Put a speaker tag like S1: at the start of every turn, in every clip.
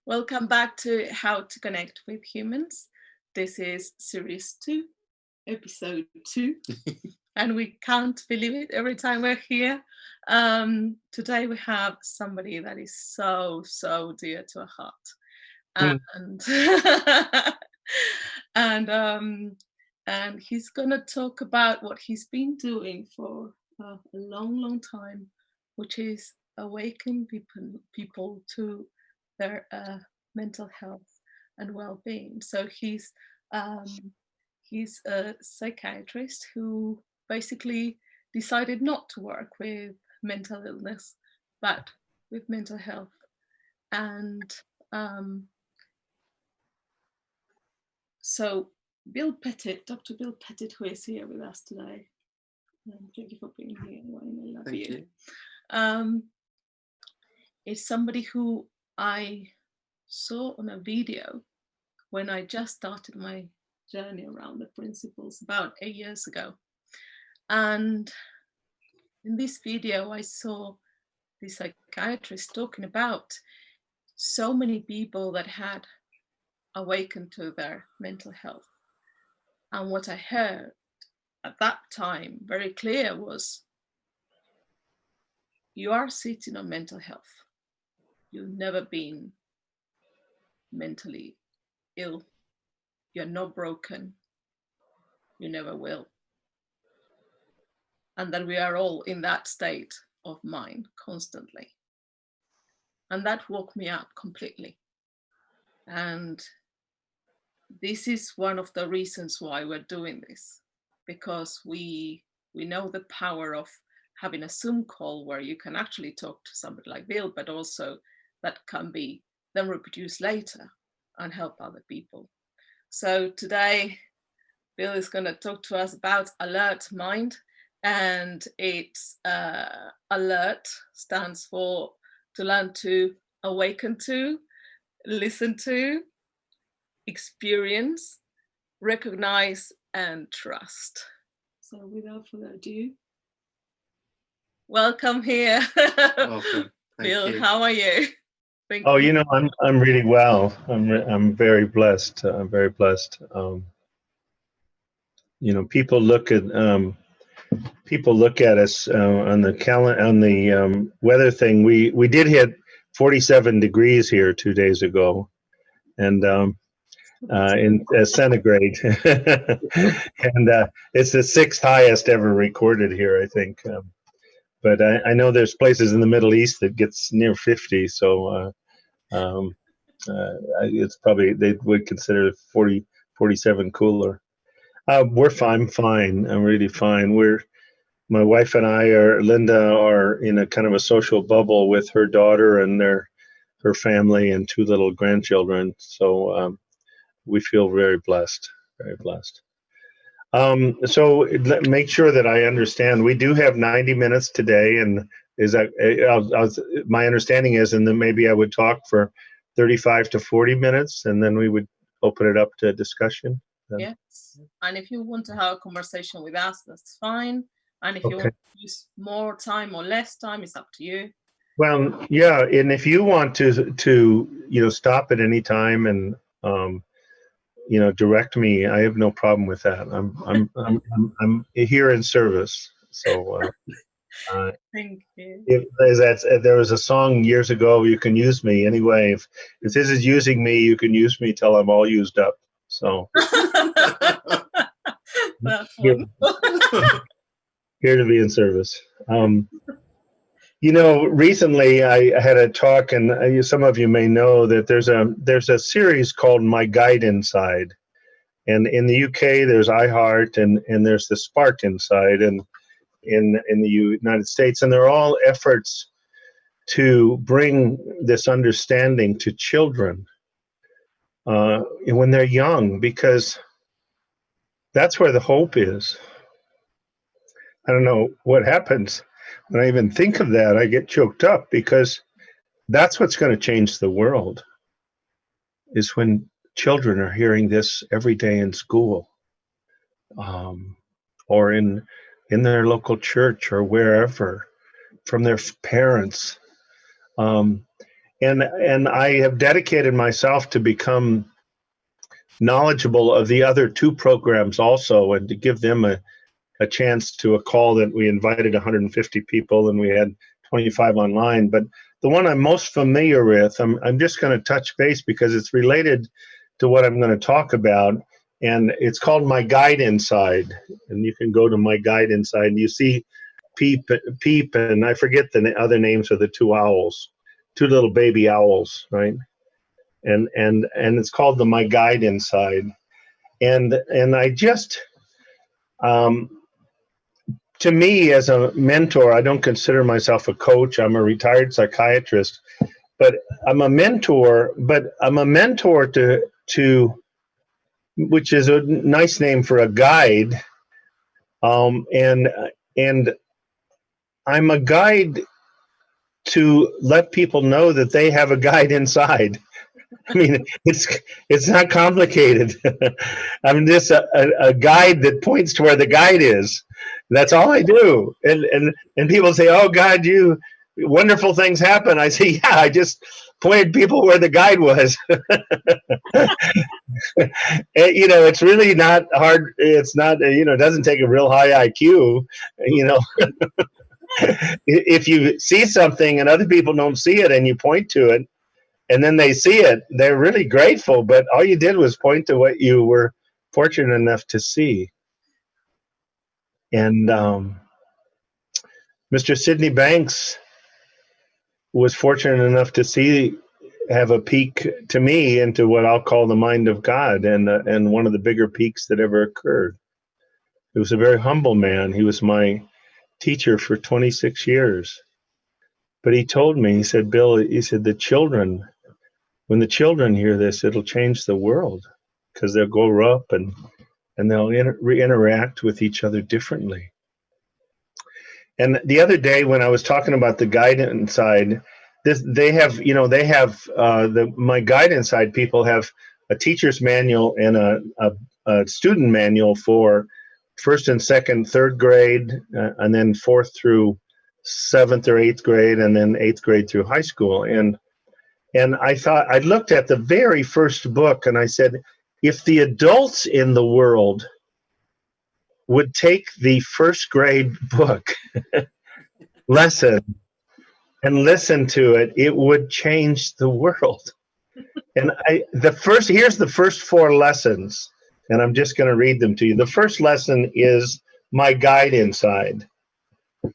S1: Welcome back to How to Connect with Humans. This is series 2, episode 2, and we can't believe it every time we're here. Today we have somebody that is so dear to our heart, and he's gonna talk about what he's been doing for a long time, which is awaken people to their mental health and well-being. So he's a psychiatrist who basically decided not to work with mental illness, but with mental health. And so Bill Pettit, Dr. Bill Pettit, who is here with us today. Thank you for being here, Wayne. I love you. Is somebody who I saw on a video when I just started my journey around the principles about 8 years ago. And in this video, I saw the psychiatrist talking about so many people that had awakened to their mental health. And what I heard at that time very clear was, you are sitting on mental health. You've never been mentally ill. You're not broken. You never will. And that we are all in that state of mind constantly. And that woke me up completely. And this is one of the reasons why we're doing this, because we know the power of having a Zoom call where you can actually talk to somebody like Bill, but also that can be then reproduced later and help other people. So today, Bill is going to talk to us about A.L.E.R.T Mind, and it's A.L.E.R.T stands for to learn to awaken to, listen to, experience, recognize, and trust. So without further ado, welcome here.
S2: Welcome.
S1: Bill, how are you?
S3: Oh, you know, I'm really well. I'm very blessed. I'm very blessed. You know, people look at us on the weather thing. We did hit 47 degrees here 2 days ago, and in centigrade, and it's the 6th highest ever recorded here, I think. But I know there's places in the Middle East that gets near 50, so. It's probably, they would consider 47 cooler. We're fine. I'm really fine. My wife and Linda are in a kind of a social bubble with her daughter and her family and 2 little grandchildren. So we feel very blessed, very blessed. So make sure that I understand. We do have 90 minutes today, and is that my understanding is, and then maybe I would talk for 35 to 40 minutes, and then we would open it up to discussion.
S1: Yes, and if you want to have a conversation with us, that's fine. And if you want to use more time or less time, it's up to you.
S3: Well, yeah, and if you want to stop at any time and direct me, I have no problem with that. I'm here in service. So
S1: thank you.
S3: There was a song years ago, you can use me anyway. If this is using me, you can use me till I'm all used up. So here to be in service. Recently I had a talk, and some of you may know that there's a series called My Guide Inside, and in the UK there's A.L.E.R.T and there's the Spark Inside, and in the United States, and they're all efforts to bring this understanding to children when they're young, because that's where the hope is. I don't know what happens when I even think of that. I get choked up, because that's what's going to change the world, is when children are hearing this every day in school, or in their local church or wherever, from their parents. And I have dedicated myself to become knowledgeable of the other two programs also, and to give them a chance to a call that we invited 150 people and we had 25 online. But the one I'm most familiar with, I'm just going to touch base because it's related to what I'm going to talk about. And it's called My Guide Inside. And you can go to My Guide Inside and you see Peep, and I forget the other names of the two owls, two little baby owls, right? And it's called the My Guide Inside. And I just, to me, as a mentor, I don't consider myself a coach. I'm a retired psychiatrist, but I'm a mentor. But I'm a mentor to which is a nice name for a guide. And I'm a guide to let people know that they have a guide inside. I mean, it's not complicated. I'm just a guide that points to where the guide is. That's all I do. And people say, "Oh God, you wonderful things happen." I say, "Yeah, I just pointed people where the guide was." You know, it's really not hard. It's not, it doesn't take a real high IQ. If you see something and other people don't see it, and you point to it, and then they see it, they're really grateful, but all you did was point to what you were fortunate enough to see. And Mr. Sidney Banks was fortunate enough to have a peek to me into what I'll call the mind of God, and one of the bigger peaks that ever occurred. He was a very humble man. He was my teacher for 26 years. But he told me, he said, "Bill," he said, when the children hear this, it'll change the world, because they'll grow up and they'll interact with each other differently. And the other day when I was talking about the guidance side, they have My Guidance Side people have a teacher's manual and a student manual for first and second, third grade, and then fourth through seventh or eighth grade, and then eighth grade through high school. And I looked at the very first book and I said, if the adults in the world would take the first grade book lesson and listen to it, it would change the world. And here's the first four lessons, and I'm just going to read them to you. The first lesson is My Guide Inside.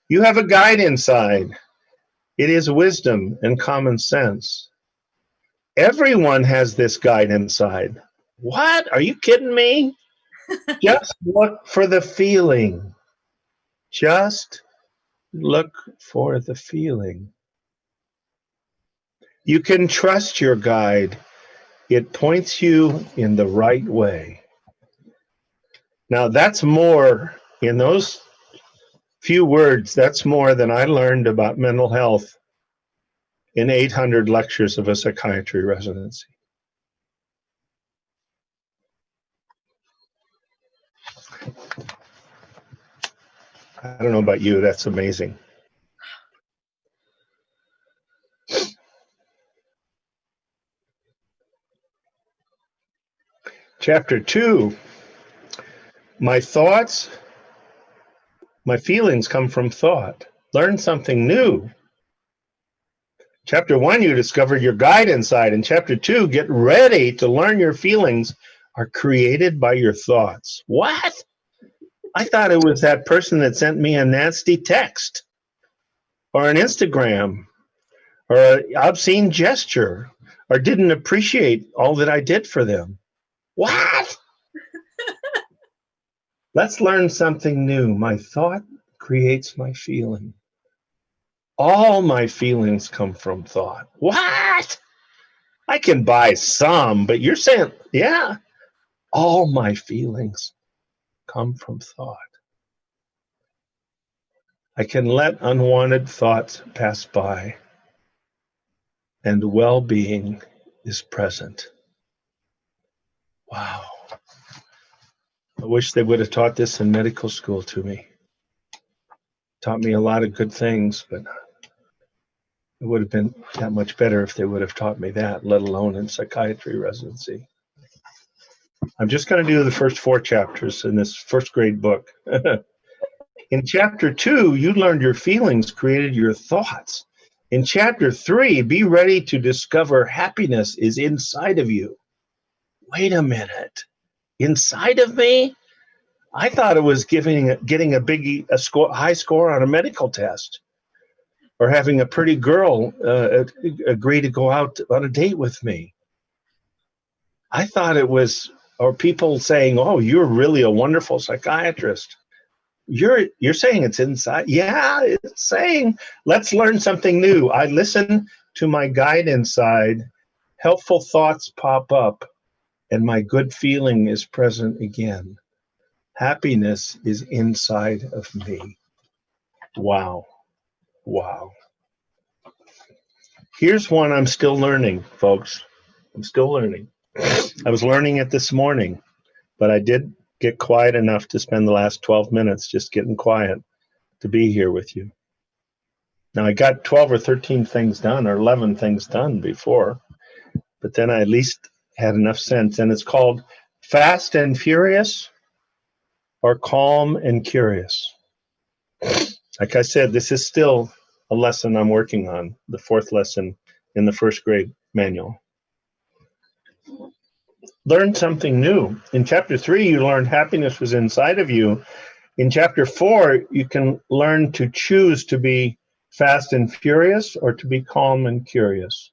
S3: You have a guide inside. It is wisdom and common sense. Everyone has this guide inside. What? Are you kidding me? Just look for the feeling. Just look for the feeling. You can trust your guide. It points you in the right way. Now, that's more, in those few words, that's more than I learned about mental health in 800 lectures of a psychiatry residency. I don't know about you, that's amazing. Chapter 2, my feelings come from thought. Learn something new. Chapter 1, you discovered your guide inside. In Chapter 2, get ready to learn your feelings are created by your thoughts. What? I thought it was that person that sent me a nasty text or an Instagram or an obscene gesture or didn't appreciate all that I did for them. What? Let's learn something new. My thought creates my feeling. All my feelings come from thought. What? I can buy some, but you're saying, yeah, all my feelings come from thought. I can let unwanted thoughts pass by, and well-being is present. Wow. I wish they would have taught this in medical school to me. Taught me a lot of good things, but it would have been that much better if they would have taught me that, let alone in psychiatry residency. I'm just going to do the first 4 chapters in this first grade book. In chapter 2, you learned your feelings created your thoughts. In chapter 3, be ready to discover happiness is inside of you. Wait a minute. Inside of me? I thought it was getting a high score on a medical test, or having a pretty girl agree to go out on a date with me. I thought it was, or people saying, "Oh, you're really a wonderful psychiatrist." You're saying it's inside. Yeah, it's saying, let's learn something new. I listen to my guide inside. Helpful thoughts pop up, and my good feeling is present again. Happiness is inside of me. Wow. Wow. Here's one I'm still learning, folks. I'm still learning. I was learning it this morning, but I did get quiet enough to spend the last 12 minutes just getting quiet to be here with you. Now, I got 12 or 13 things done, or 11 things done before, but then I at least had enough sense. And it's called Fast and Furious or Calm and Curious. Like I said, this is still a lesson I'm working on, the 4th lesson in the first grade manual. Learn something new. In chapter 3, you learned happiness was inside of you. In chapter 4, you can learn to choose to be fast and furious or to be calm and curious.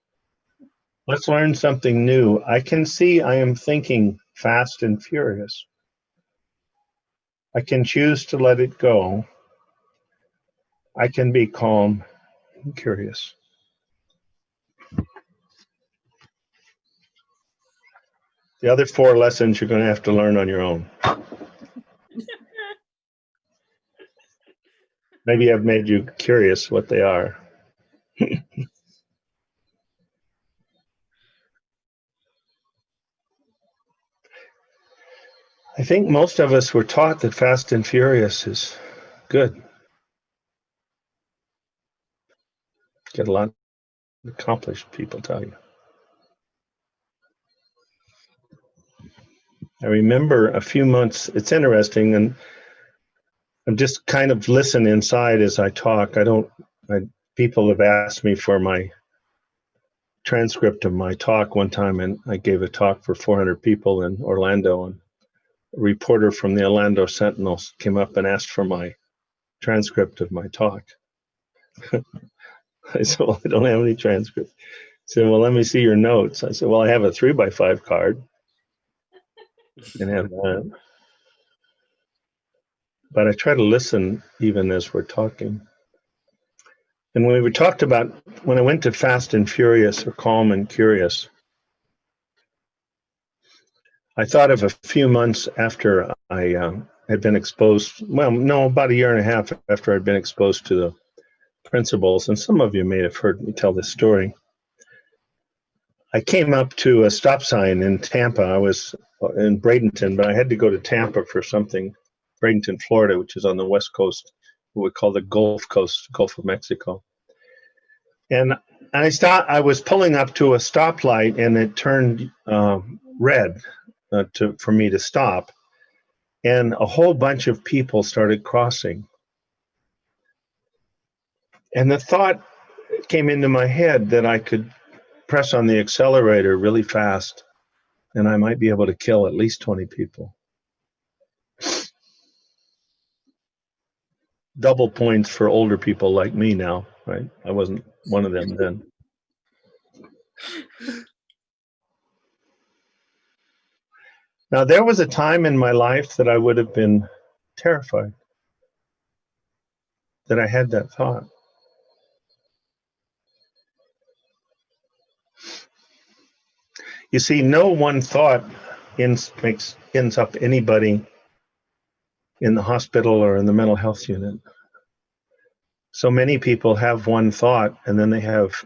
S3: Let's learn something new. I can see I am thinking fast and furious. I can choose to let it go. I can be calm and curious. The other 4 lessons you're going to have to learn on your own. Maybe I've made you curious what they are. I think most of us were taught that fast and furious is good. Get a lot accomplished, people tell you. I remember a few months, it's interesting, and I'm just kind of listen inside as I talk. People have asked me for my transcript of my talk one time, and I gave a talk for 400 people in Orlando, and a reporter from the Orlando Sentinel came up and asked for my transcript of my talk. I said, well, I don't have any transcript. He said, well, let me see your notes. I said, well, I have a 3x5 card. And have that. But I try to listen even as we're talking. And when we talked about, when I went to Fast and Furious or Calm and Curious, I thought of a few months after I had been exposed, well, no, about a year and a half after I'd been exposed to the principles, and some of you may have heard me tell this story. I came up to a stop sign in Tampa. I was in Bradenton, but I had to go to Tampa for something, Bradenton, Florida, which is on the west coast, what we call the Gulf Coast, Gulf of Mexico. And I was pulling up to a stoplight, and it turned red for me to stop. And a whole bunch of people started crossing. And the thought came into my head that I could press on the accelerator really fast, and I might be able to kill at least 20 people. Double points for older people like me now, right? I wasn't one of them then. Now, there was a time in my life that I would have been terrified that I had that thought. You see, no one thought ends up anybody in the hospital or in the mental health unit. So many people have one thought, and then they have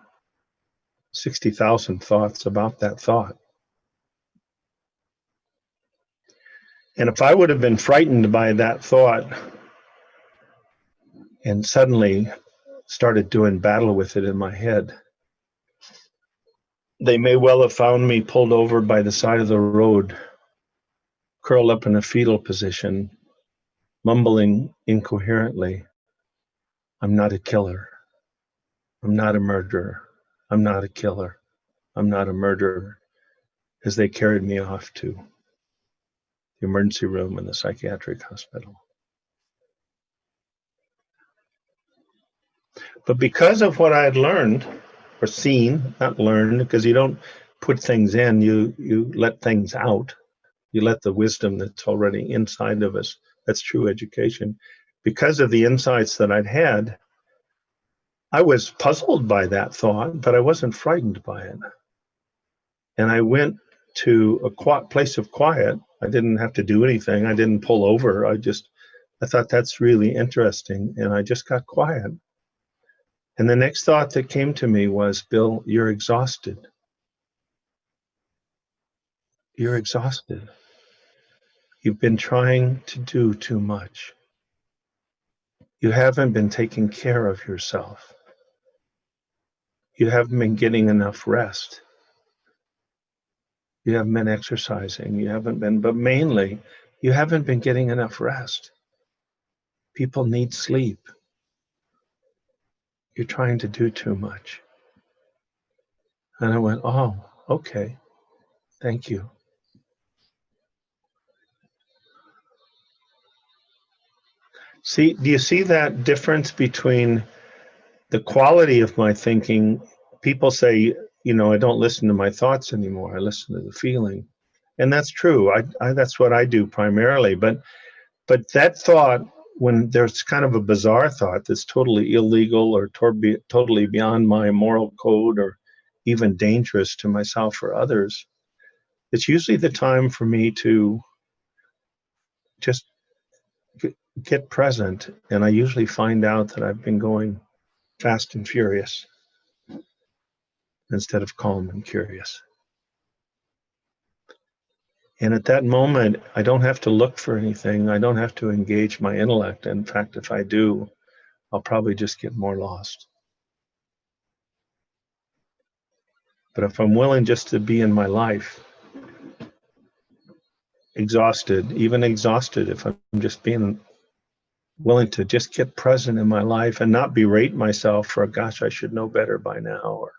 S3: 60,000 thoughts about that thought. And if I would have been frightened by that thought, and suddenly started doing battle with it in my head. They may well have found me pulled over by the side of the road, curled up in a fetal position, mumbling incoherently, "I'm not a killer. I'm not a murderer. I'm not a killer. I'm not a murderer," as they carried me off to the emergency room in the psychiatric hospital. But because of what I had learned, or seen, not learned, because you don't put things in, you let things out. You let the wisdom that's already inside of us, that's true education. Because of the insights that I'd had, I was puzzled by that thought, but I wasn't frightened by it. And I went to a place of quiet. I didn't have to do anything. I didn't pull over. I thought that's really interesting. And I just got quiet. And the next thought that came to me was, "Bill, you're exhausted. You're exhausted. You've been trying to do too much. You haven't been taking care of yourself. You haven't been getting enough rest. You haven't been exercising. You haven't been, but mainly, you haven't been getting enough rest. People need sleep. You're trying to do too much." And I went, "Oh, okay. Thank you." See, do you see that difference between the quality of my thinking? People say, I don't listen to my thoughts anymore. I listen to the feeling. And that's true. That's what I do primarily. But that thought, when there's kind of a bizarre thought that's totally illegal or totally beyond my moral code or even dangerous to myself or others, it's usually the time for me to just get present. And I usually find out that I've been going fast and furious instead of calm and curious. And at that moment, I don't have to look for anything. I don't have to engage my intellect. In fact, if I do, I'll probably just get more lost. But if I'm willing just to be in my life, even exhausted, if I'm just being willing to just get present in my life and not berate myself for, "Gosh, I should know better by now," or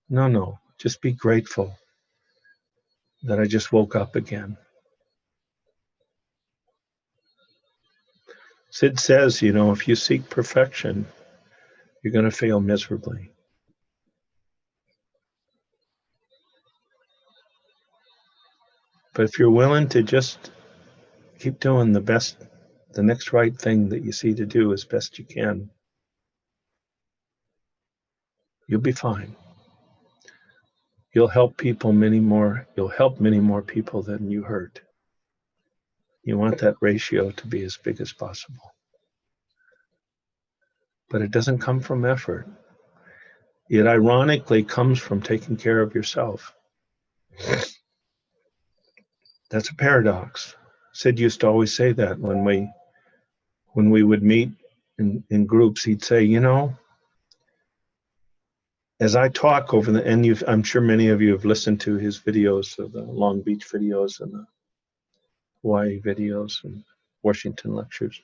S3: no, just be grateful that I just woke up again. Sid says, if you seek perfection, you're going to fail miserably. But if you're willing to just keep doing the next right thing that you see to do as best you can, you'll be fine. You'll help many more people than you hurt. You want that ratio to be as big as possible. But it doesn't come from effort. It ironically comes from taking care of yourself. That's a paradox. Sid used to always say that when we would meet in groups. He'd say, as I talk and I'm sure many of you have listened to his videos, of the Long Beach videos and the Hawaii videos and Washington lectures.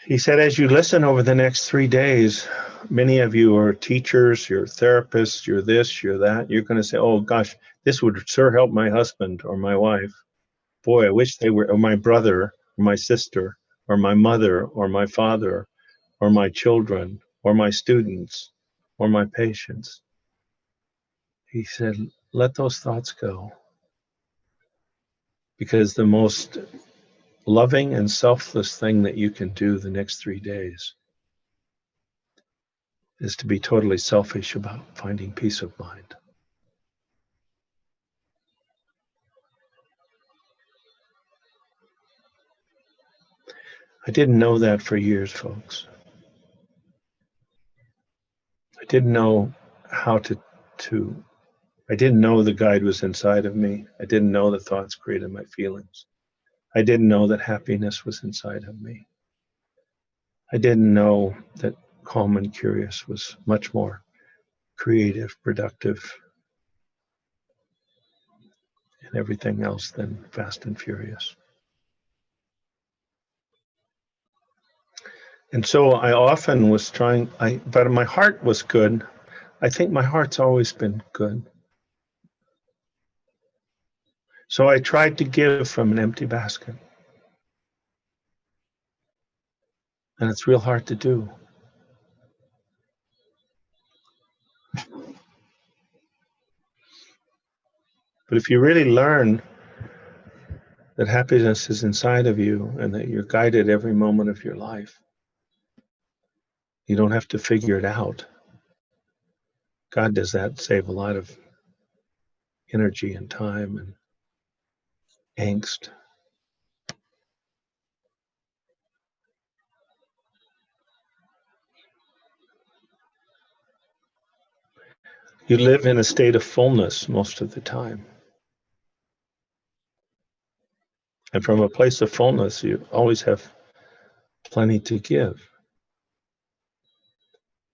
S3: He said, as you listen over the next 3 days, many of you are teachers, you're therapists, you're this, you're that. You're going to say, "Oh gosh, this would sure help my husband or my wife. Boy, I wish they were, or my brother, or my sister, or my mother, or my father, or my children, or my students, or my patients." He said, let those thoughts go. Because the most loving and selfless thing that you can do the next 3 days is to be totally selfish about finding peace of mind. I didn't know that for years, folks. I didn't know how I didn't know the guide was inside of me. I didn't know the thoughts created my feelings. I didn't know that happiness was inside of me. I didn't know that calm and curious was much more creative, productive, and everything else than fast and furious. And so I often was trying, but my heart was good. I think my heart's always been good. So I tried to give from an empty basket. And it's real hard to do. But if you really learn that happiness is inside of you and that you're guided every moment of your life, you don't have to figure it out. God does that, save a lot of energy and time and angst. You live in a state of fullness most of the time. And from a place of fullness, you always have plenty to give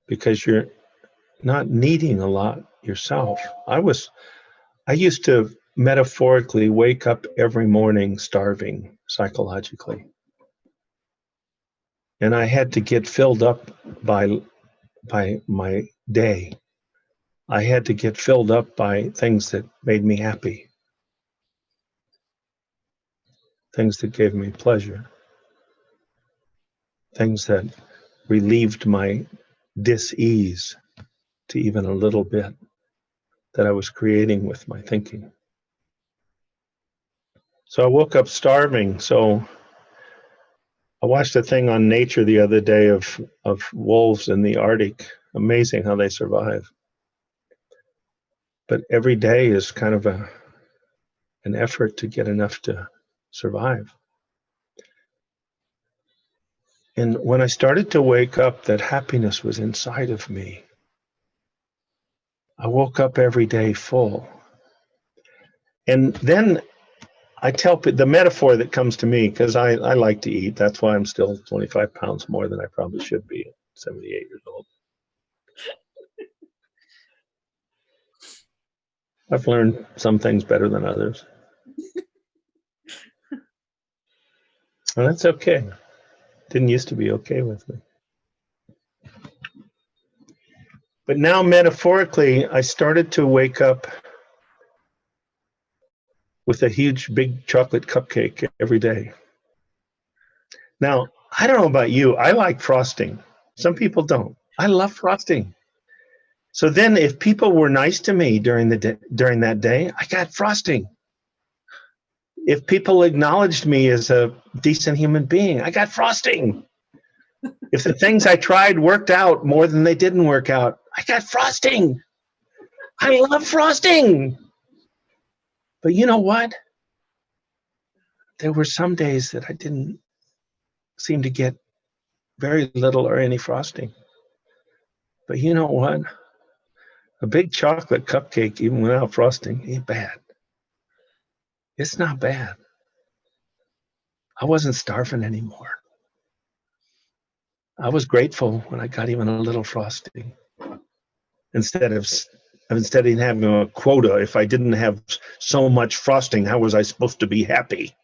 S3: because you're not needing a lot yourself. I used to metaphorically wake up every morning starving psychologically. And I had to get filled up by my day. I had to get filled up by things that made me happy, things that gave me pleasure, things that relieved my dis-ease to even a little bit that I was creating with my thinking. So I woke up starving. So I watched a thing on Nature the other day of wolves in the Arctic. Amazing how they survive. But every day is kind of an effort to get enough to survive. And when I started to wake up that happiness was inside of me, I woke up every day full. And then I tell the metaphor that comes to me, because I like to eat. That's why I'm still 25 pounds more than I probably should be at 78 years old. I've learned some things better than others. And that's okay. Didn't used to be okay with me. But now metaphorically, I started to wake up with a huge, big chocolate cupcake every day. Now, I don't know about you. I like frosting. Some people don't. I love frosting. So then if people were nice to me during that day, I got frosting. If people acknowledged me as a decent human being, I got frosting. If the things I tried worked out more than they didn't work out, I got frosting. I love frosting. But you know what? There were some days that I didn't seem to get very little or any frosting. But you know what? A big chocolate cupcake, even without frosting, ain't bad. It's not bad. I wasn't starving anymore. I was grateful when I got even a little frosting. Instead of having a quota, if I didn't have so much frosting, how was I supposed to be happy?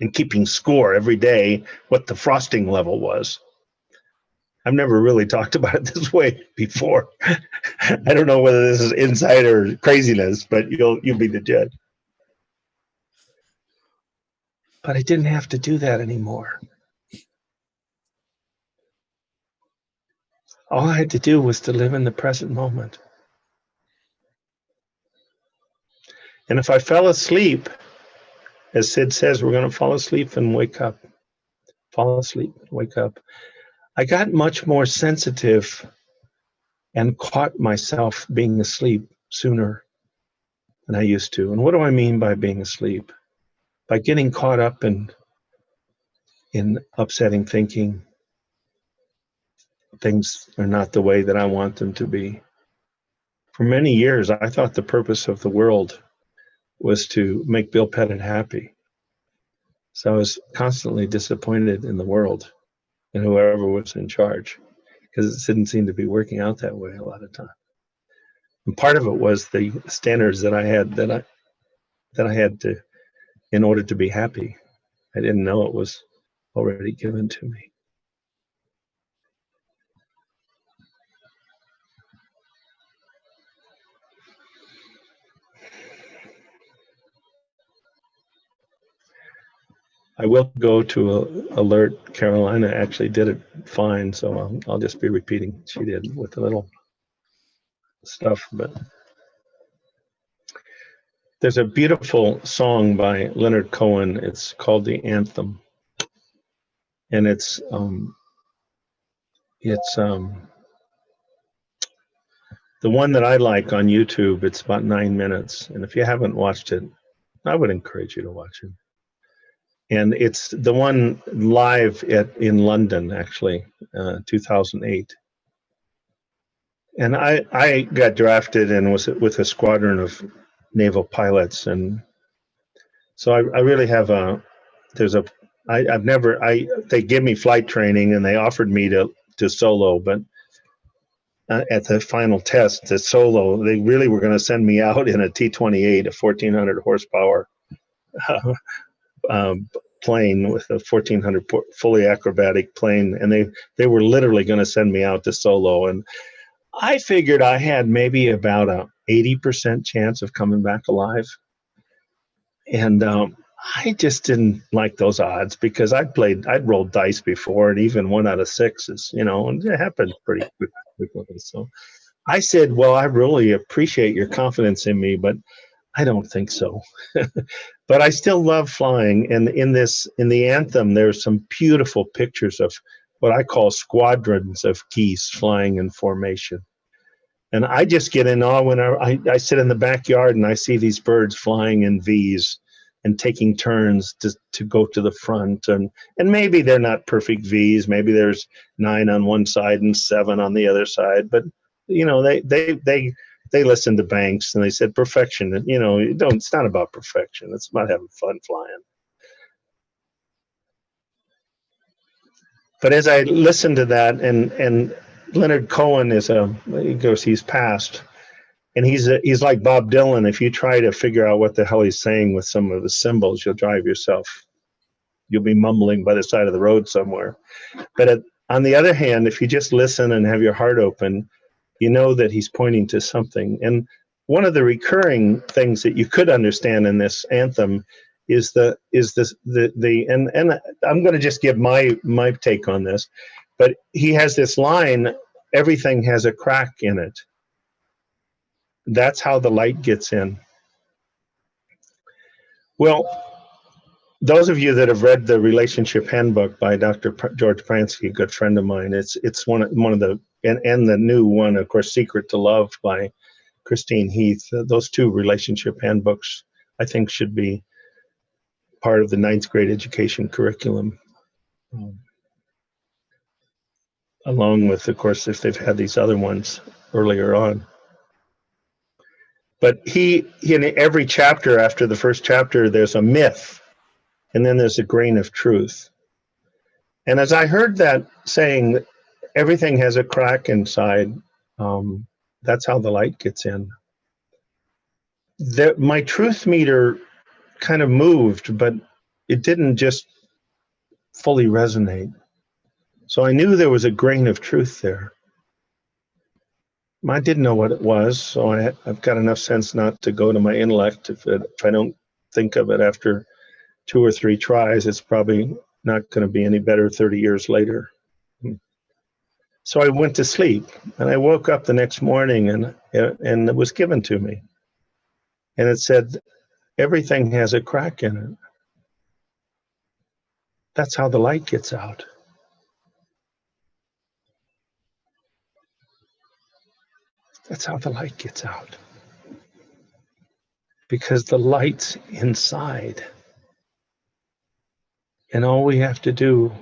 S3: And keeping score every day what the frosting level was. I've never really talked about it this way before. I don't know whether this is insider craziness, but you'll be the judge. But I didn't have to do that anymore. All I had to do was to live in the present moment. And if I fell asleep, as Sid says, we're going to fall asleep and wake up. Fall asleep, wake up. I got much more sensitive and caught myself being asleep sooner than I used to. And what do I mean by being asleep? By getting caught up in upsetting thinking. Things are not the way that I want them to be. For many years, I thought the purpose of the world was to make Bill Pettit happy. So I was constantly disappointed in the world and whoever was in charge, because it didn't seem to be working out that way a lot of time. And part of it was the standards that I had to, in order to be happy. I didn't know it was already given to me. I will go to A.L.E.R.T. Carolina actually did it fine, so I'll just be repeating. She did with a little stuff, but there's a beautiful song by Leonard Cohen. It's called The Anthem, and it's the one that I like on YouTube. It's about 9 minutes, and if you haven't watched it, I would encourage you to watch it. And it's the one live in London, actually, 2008. And I got drafted and was with a squadron of naval pilots, and so I really have they give me flight training, and they offered me to solo, but at the final test, the solo, they really were going to send me out in a T-28, a 1,400 horsepower plane with a 1,400 fully acrobatic plane, and they were literally going to send me out to solo. And I figured I had maybe about a 80% chance of coming back alive. And I just didn't like those odds because I'd rolled dice before, and even 1 out of 6 is, and it happened pretty quickly. So I said, well, I really appreciate your confidence in me, but I don't think so. But I still love flying. And in the anthem, there's some beautiful pictures of what I call squadrons of geese flying in formation. And I just get in awe when I sit in the backyard and I see these birds flying in V's and taking turns to go to the front. And maybe they're not perfect V's. Maybe there's 9 on one side and 7 on the other side. But, they listened to Banks and they said perfection. It's not about perfection. It's about having fun flying. But as I listened to that, and Leonard Cohen he's passed, and he's like Bob Dylan. If you try to figure out what the hell he's saying with some of the symbols, you'll drive yourself. You'll be mumbling by the side of the road somewhere. But on the other hand, if you just listen and have your heart open, you know that he's pointing to something. And one of the recurring things that you could understand in this anthem is and I'm going to just give my take on this, but he has this line, everything has a crack in it. That's how the light gets in. Well, those of you that have read the Relationship Handbook by Dr. George Pransky, a good friend of mine, it's one of the and the new one, of course, Secret to Love by Christine Heath. Those 2 relationship handbooks, I think, should be part of the 9th grade education curriculum, along with, of course, if they've had these other ones earlier on. But in every chapter, after the first chapter, there's a myth, and then there's a grain of truth. And as I heard that saying, everything has a crack inside, that's how the light gets in. My truth meter kind of moved, but it didn't just fully resonate. So I knew there was a grain of truth there. I didn't know what it was, so I've got enough sense not to go to my intellect. If I don't think of it after 2 or 3 tries, it's probably not going to be any better 30 years later. So I went to sleep, and I woke up the next morning, and it was given to me. And it said, everything has a crack in it. That's how the light gets out. That's how the light gets out. Because the light's inside. And all we have to do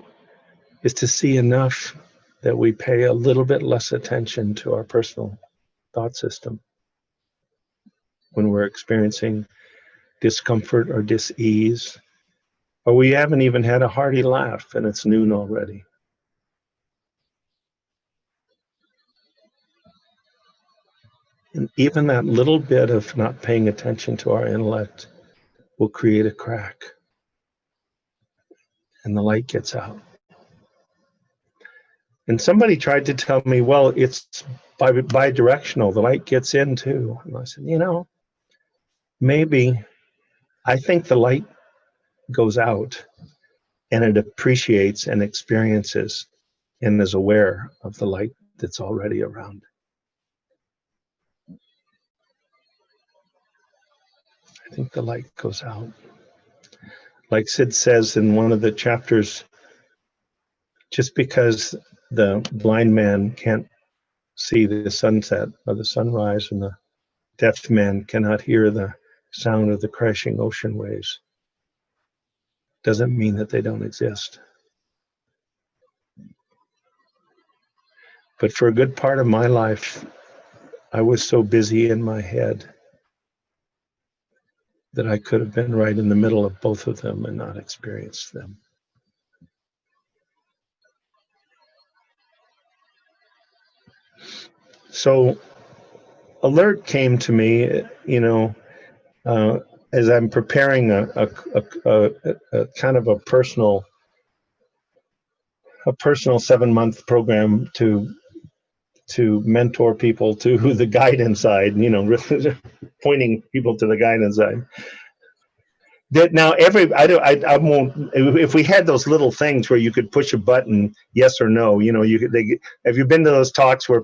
S3: is to see enough that we pay a little bit less attention to our personal thought system when we're experiencing discomfort or dis-ease, or we haven't even had a hearty laugh and it's noon already. even that little bit of not paying attention to our intellect will create a crack, and the light gets out. And somebody tried to tell me, well, it's bi-directional. The light gets in too. And I said, maybe. I think the light goes out and it appreciates and experiences and is aware of the light that's already around. I think the light goes out. Like Sid says in one of the chapters, just because the blind man can't see the sunset or the sunrise, and the deaf man cannot hear the sound of the crashing ocean waves, doesn't mean that they don't exist. But for a good part of my life, I was so busy in my head that I could have been right in the middle of both of them and not experienced them. So A.L.E.R.T came to me, as I'm preparing a kind of a personal 7-month program to mentor people to the guidance side, pointing people to the guidance side. That now I won't. If we had those little things where you could push a button, yes or no, have you been to those talks where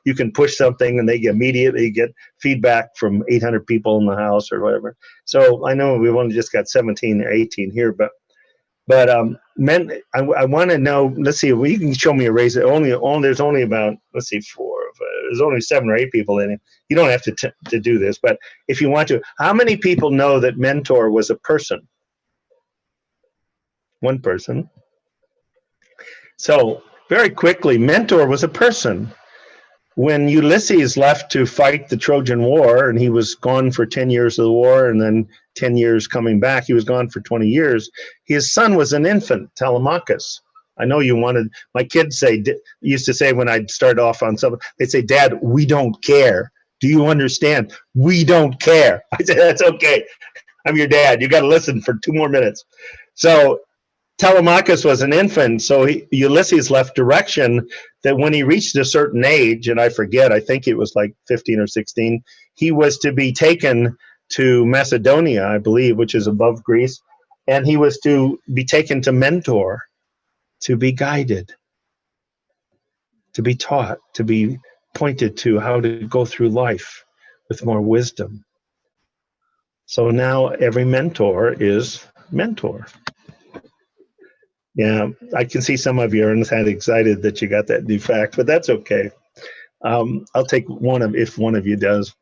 S3: you can push something and they immediately get feedback from 800 people in the house or whatever? So I know we've only just got 17 or 18 here, but men, I want to know. Let's see. Well, you can show me a raise. There's only about, let's see, there's only 7 or 8 people in it. You don't have to do this, but if you want to, how many people know that mentor was a person? One person. So very quickly, mentor was a person. When Ulysses left to fight the Trojan War, and he was gone for 10 years of the war, and then 10 years coming back, he was gone for 20 years. His son was an infant, Telemachus. I know my kids used to say when I'd start off on something, they'd say, Dad, we don't care. Do you understand? We don't care. I said, that's okay. I'm your dad. You got to listen for 2 more minutes. So Telemachus was an infant, so Ulysses left direction that when he reached a certain age, and I forget, I think it was like 15 or 16, he was to be taken to Macedonia, I believe, which is above Greece, and he was to be taken to mentor, to be guided, to be taught, to be pointed to how to go through life with more wisdom. So now every mentor is mentor. Yeah, I can see some of you are excited that you got that new fact, but that's okay. I'll take if one of you does.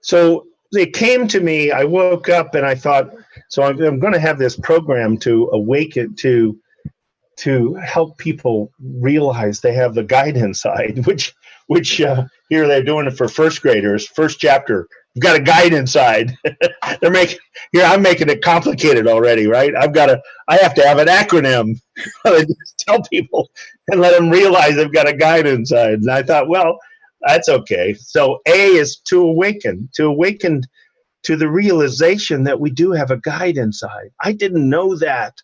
S3: So it came to me, I woke up and I thought, so I'm going to have this program to awaken, to help people realize they have the guidance side, which here they're doing it for first graders, first chapter. You've got a guide inside. I'm making it complicated already, right? I have to have an acronym. Just tell people and let them realize they've got a guide inside. And I thought, well, that's okay. So A is to awaken to the realization that we do have a guide inside. I didn't know that.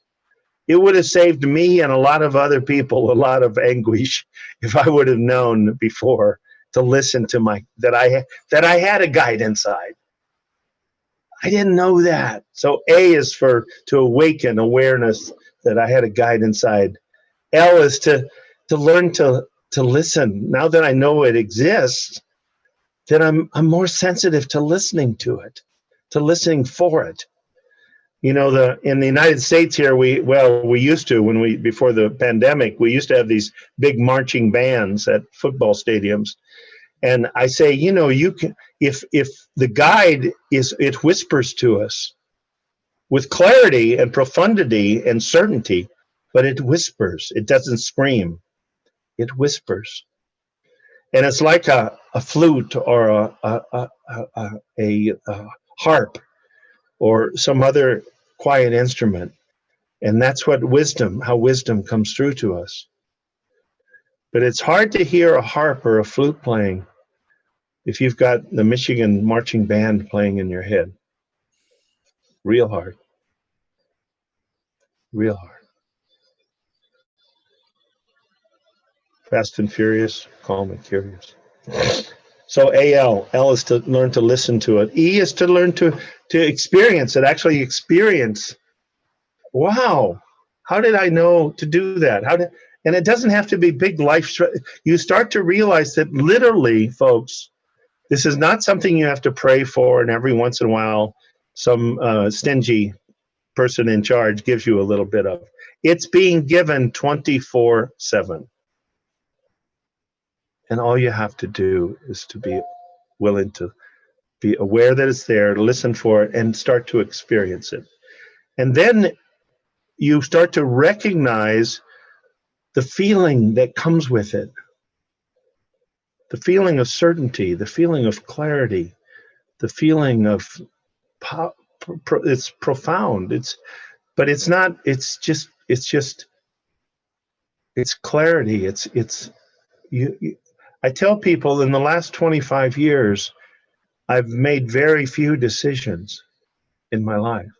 S3: It would have saved me and a lot of other people a lot of anguish if I would have known before to listen to that I had a guide inside. I didn't know that. So A is to awaken awareness that I had a guide inside. L is to learn to listen. Now that I know it exists, then I'm more sensitive to listening to it, to listening for it. In the United States here, we used to, before the pandemic, we used to have these big marching bands at football stadiums. And I say, you can, if the guide it whispers to us with clarity and profundity and certainty, but it whispers, it doesn't scream, it whispers. And it's like a flute or a harp or some other quiet instrument. And that's how wisdom comes through to us. But it's hard to hear a harp or a flute playing if you've got the Michigan marching band playing in your head, real hard, real hard. Fast and Furious, Calm and Curious. So L is to learn to listen to it. E is to learn to experience it, actually experience. Wow, how did I know to do that? And it doesn't have to be big life. You start to realize that literally, folks, this is not something you have to pray for, and every once in a while, some stingy person in charge gives you a little bit of. It's being given 24/7. And all you have to do is to be willing to be aware that it's there, to listen for it, and start to experience it. And then you start to recognize the feeling that comes with it, the feeling of certainty, the feeling of clarity, the feeling of it's profound. But it's not. It's clarity. It's you. I tell people in the last 25 years, I've made very few decisions in my life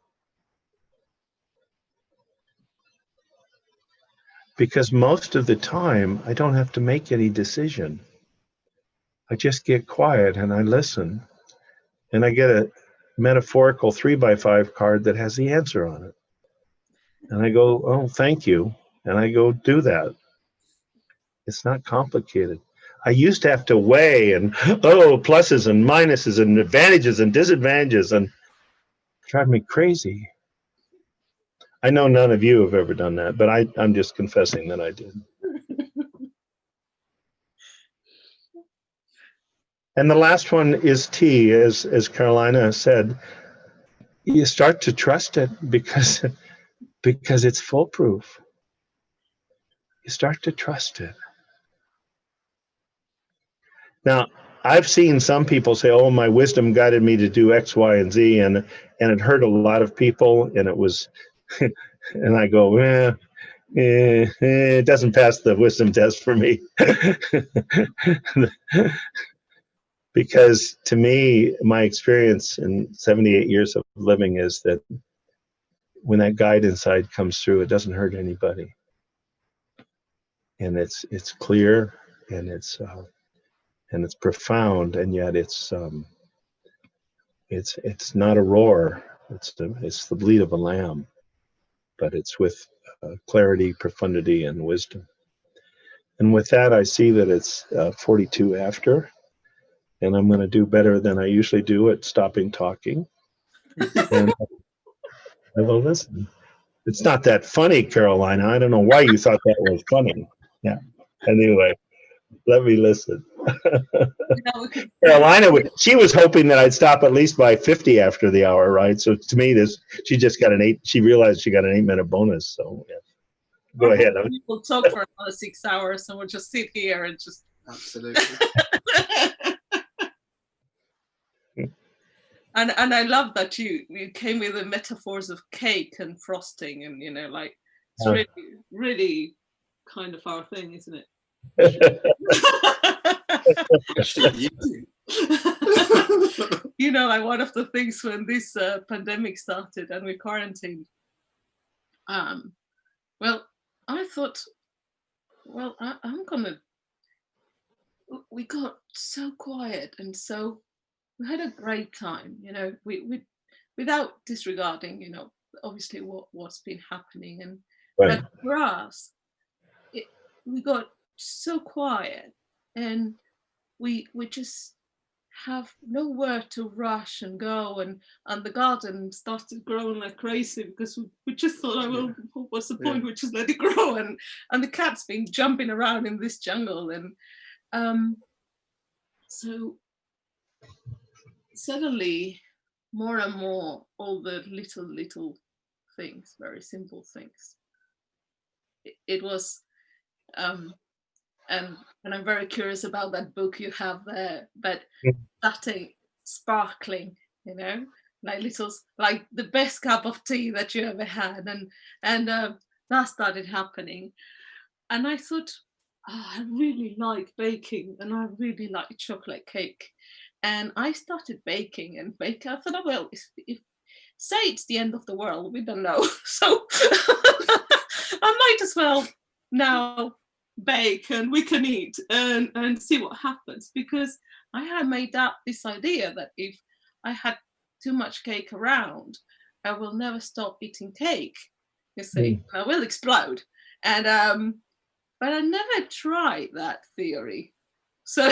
S3: because most of the time I don't have to make any decision. I just get quiet and I listen, and I get a metaphorical 3x5 card that has the answer on it. And I go, oh, thank you. And I go do that. It's not complicated. I used to have to weigh and, pluses and minuses and advantages and disadvantages, and drive me crazy. I know none of you have ever done that, but I'm just confessing that I did. And the last one is T, as Carolina said. You start to trust it because it's foolproof. You start to trust it. Now, I've seen some people say, "Oh, my wisdom guided me to do X, Y, and Z," and it hurt a lot of people, and it was, and I go, it doesn't pass the wisdom test for me. Because to me, my experience in 78 years of living is that when that guide inside comes through, it doesn't hurt anybody, and it's clear, and it's profound, and yet it's not a roar. It's the bleat of a lamb, but it's with clarity, profundity, and wisdom. And with that, I see that it's 42 after, and I'm going to do better than I usually do at stopping talking. And I will listen. It's not that funny, Carolina. I don't know why you thought that was funny. Yeah. Anyway, let me listen. Carolina, she was hoping that I'd stop at least by 50 after the hour, right? So to me, she just got she realized she got an 8-minute bonus. So yeah. Go ahead.
S1: We'll talk for another 6 hours, and we'll just sit here and just.
S2: Absolutely.
S1: And I love that you came with the metaphors of cake and frosting, and it's really, really kind of our thing, isn't it? Like one of the things when this pandemic started and we quarantined, well, I thought, well, we got so quiet, and so we had a great time, we without disregarding, obviously what's been happening, and
S3: right.
S1: But for us, we got so quiet, and we just have nowhere to rush and go, and the garden started growing like crazy because we just thought, well, what's the point? We just let it grow, and the cat's been jumping around in this jungle, and so suddenly more and more all the little things, very simple things, it was and I'm very curious about that book you have there, but starting sparkling, like the best cup of tea that you ever had, and that started happening, and I thought, I really like baking and I really like chocolate cake. And I started baking and baking. I thought, oh, well, if say it's the end of the world, we don't know. So I might as well now bake and we can eat and see what happens. Because I had made up this idea that if I had too much cake around, I will never stop eating cake. You see, I will explode. And but I never tried that theory. So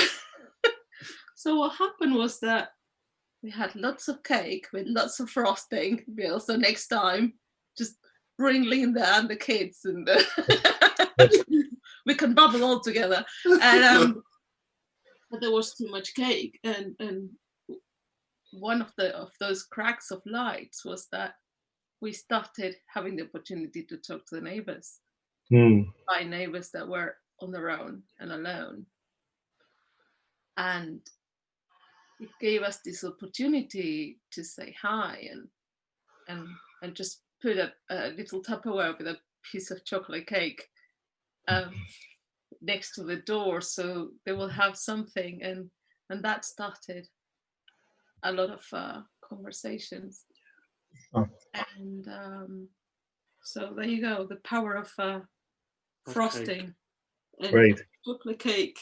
S1: so what happened was that we had lots of cake with lots of frosting, Bill. So next time, just bring Linda and the kids, and we can bubble all together. And but there was too much cake, and one of those cracks of lights was that we started having the opportunity to talk to the neighbors, by neighbors that were on their own and alone, and it gave us this opportunity to say hi and just put a little Tupperware with a piece of chocolate cake next to the door, so they will have something, and that started a lot of conversations. And so there you go, the power of frosting and chocolate cake.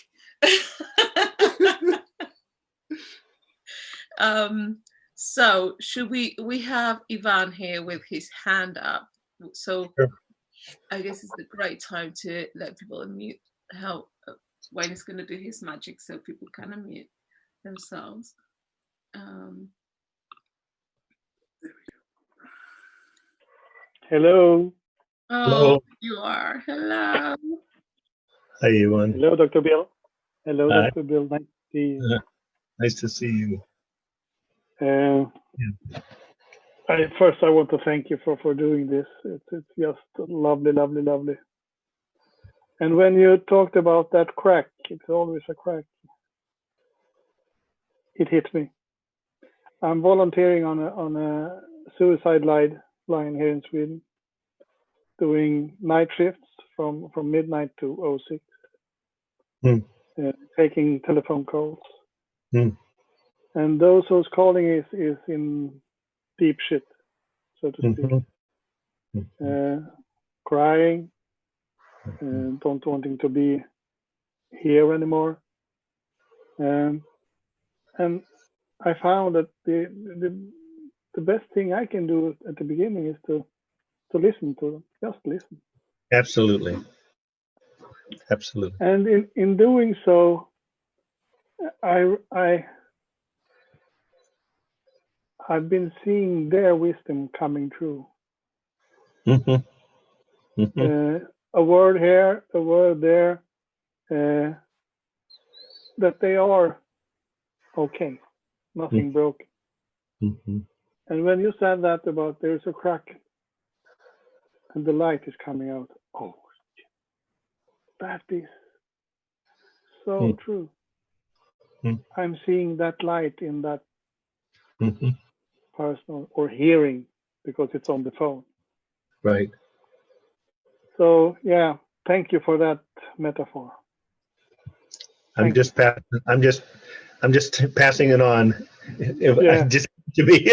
S1: So should we have Ivan here with his hand up, so sure. I guess it's a great time to let people unmute how Wayne is going to do his magic, so people can unmute themselves.
S2: Hello.
S1: Oh, hello. You are. Hello.
S3: Hi, Ivan.
S2: Hello, Dr. Bill. Hello, Dr. Bill. Nice to see you.
S3: Nice to see you.
S2: First, I want to thank you for doing this. It's just lovely, lovely, lovely. And when you talked about that crack, it's always a crack. It hit me. I'm volunteering on a suicide line here in Sweden, doing night shifts from midnight to 06, taking telephone calls. And those who's calling is in deep shit, so to speak. Crying, don't wanting to be here anymore. And I found that the best thing I can do at the beginning is to listen to them, just listen.
S3: Absolutely.
S2: And in doing so, I've been seeing their wisdom coming through. A word here, a word there, that they are okay, nothing broken. And when you said that about there's a crack and the light is coming out, oh, that is so true. I'm seeing that light in that person, or hearing, because it's on the phone.
S3: Right.
S2: So yeah, thank you for that metaphor.
S3: I'm just passing it on. Just to be.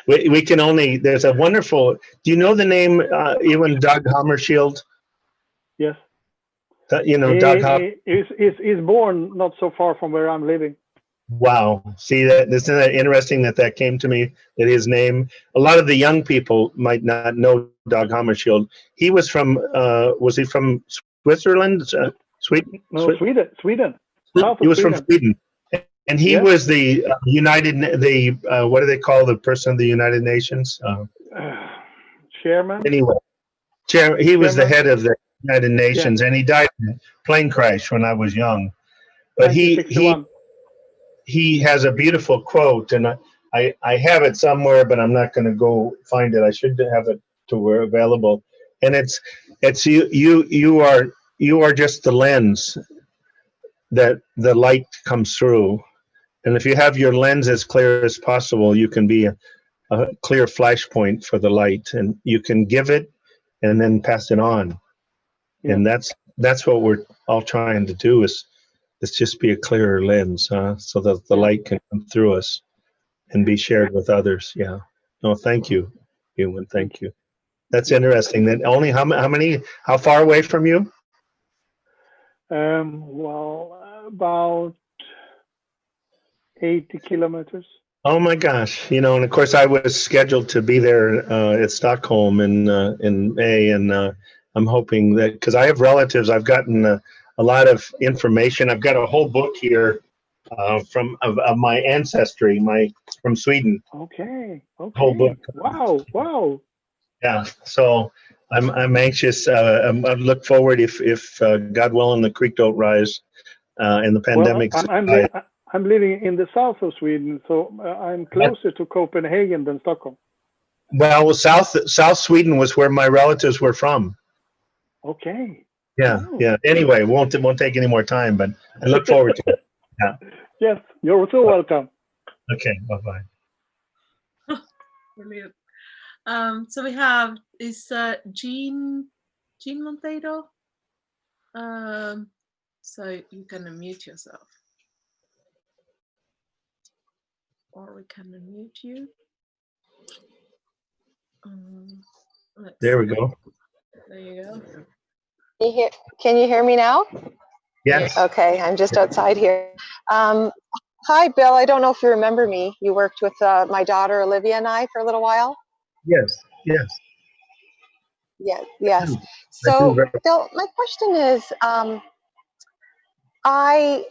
S3: we can only. There's a wonderful. Do you know the name even Doug Hammarskjöld?
S2: Yes.
S3: Doug.
S2: He's born not so far from where I'm living.
S3: Wow. See, isn't that interesting that came to me, that his name, a lot of the young people might not know Doug Hammarskjöld. He was from, was he from Switzerland? Sweden?
S2: No, Sweden.
S3: He was from Sweden. And he was the what do they call the person of the United Nations?
S2: Chairman?
S3: Anyway, he was the head of the United Nations, and he died in a plane crash when I was young. But he has a beautiful quote, and I have it somewhere, but I'm not going to go find it. I should have it available. And it's you are just the lens that the light comes through. And if you have your lens as clear as possible, you can be a clear flashpoint for the light, and you can give it and then pass it on. And that's that's what we're all trying to do is just be a clearer lens, so that the light can come through us and be shared with others. Yeah. No, thank you, Ewan. Thank you. That's interesting. That only how far away from you?
S2: Well, about 80 kilometers.
S3: Oh my gosh! You know, and of course, I was scheduled to be there at Stockholm in May, and I'm hoping that, because I have relatives, I've gotten a lot of information. I've got a whole book here of my ancestry, from Sweden.
S2: Okay.
S3: Whole book.
S2: Wow.
S3: Yeah. So I'm anxious. I look forward, if God willing, the creek don't rise and the pandemic.
S2: Well, I'm living in the south of Sweden, so I'm closer to Copenhagen than Stockholm.
S3: Well, South Sweden was where my relatives were from.
S2: Okay.
S3: Yeah,
S2: Oh.
S3: yeah. Anyway, won't take any more time, but I look forward to it. Yeah.
S2: Yes, you're so welcome.
S3: Okay. Bye-bye.
S1: Brilliant. So we have Jean Monteiro. So you can unmute yourself, or we can unmute you.
S3: There we go.
S1: There you go.
S4: Can you hear me now?
S3: Yes.
S4: Okay, I'm just outside here. Hi, Bill. I don't know if you remember me. You worked with my daughter Olivia and I for a little while.
S3: Yes.
S4: Yes. So, Bill, my question is, I've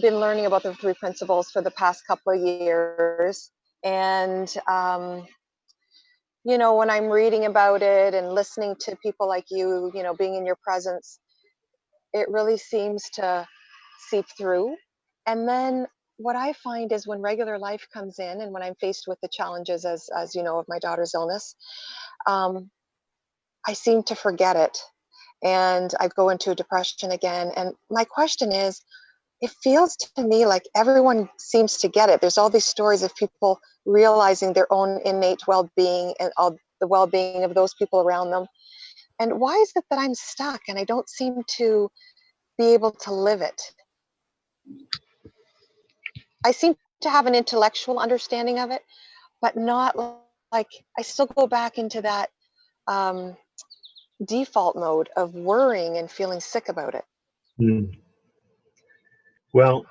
S4: been learning about the 3 principles for the past couple of years, and when I'm reading about it and listening to people like you, being in your presence, it really seems to seep through. And then what I find is when regular life comes in and when I'm faced with the challenges, as you know, of my daughter's illness, I seem to forget it. And I go into depression again. And my question is, it feels to me like everyone seems to get it. There's all these stories of people realizing their own innate well-being and all the well-being of those people around them. And why is it that I'm stuck and I don't seem to be able to live it? I seem to have an intellectual understanding of it, but not like, I still go back into that default mode of worrying and feeling sick about it.
S3: Well,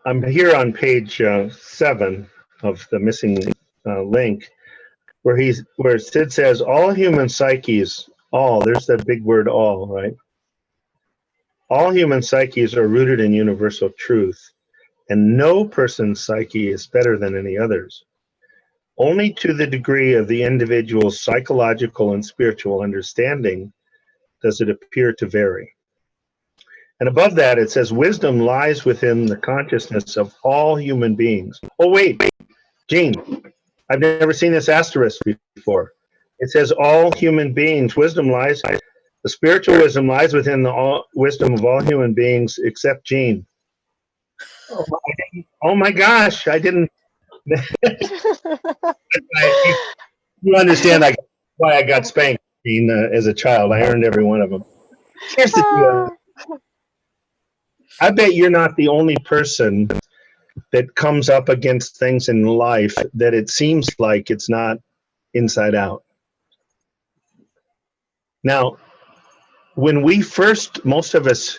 S3: I'm here on page 7 of the missing link, where Sid says all human psyches, there's that big word all, right? All human psyches are rooted in universal truth, and no person's psyche is better than any others. Only to the degree of the individual's psychological and spiritual understanding does it appear to vary. And above that, it says wisdom lies within the consciousness of all human beings. Oh, wait, Jean, I've never seen this asterisk before. It says all human beings. The spiritual wisdom lies within the wisdom of all human beings except Jean. Oh my gosh, I didn't. You understand why I got spanked, Jean, as a child. I earned every one of them. Here's the deal. I bet you're not the only person that comes up against things in life that it seems like it's not inside out. Now, when we first, most of us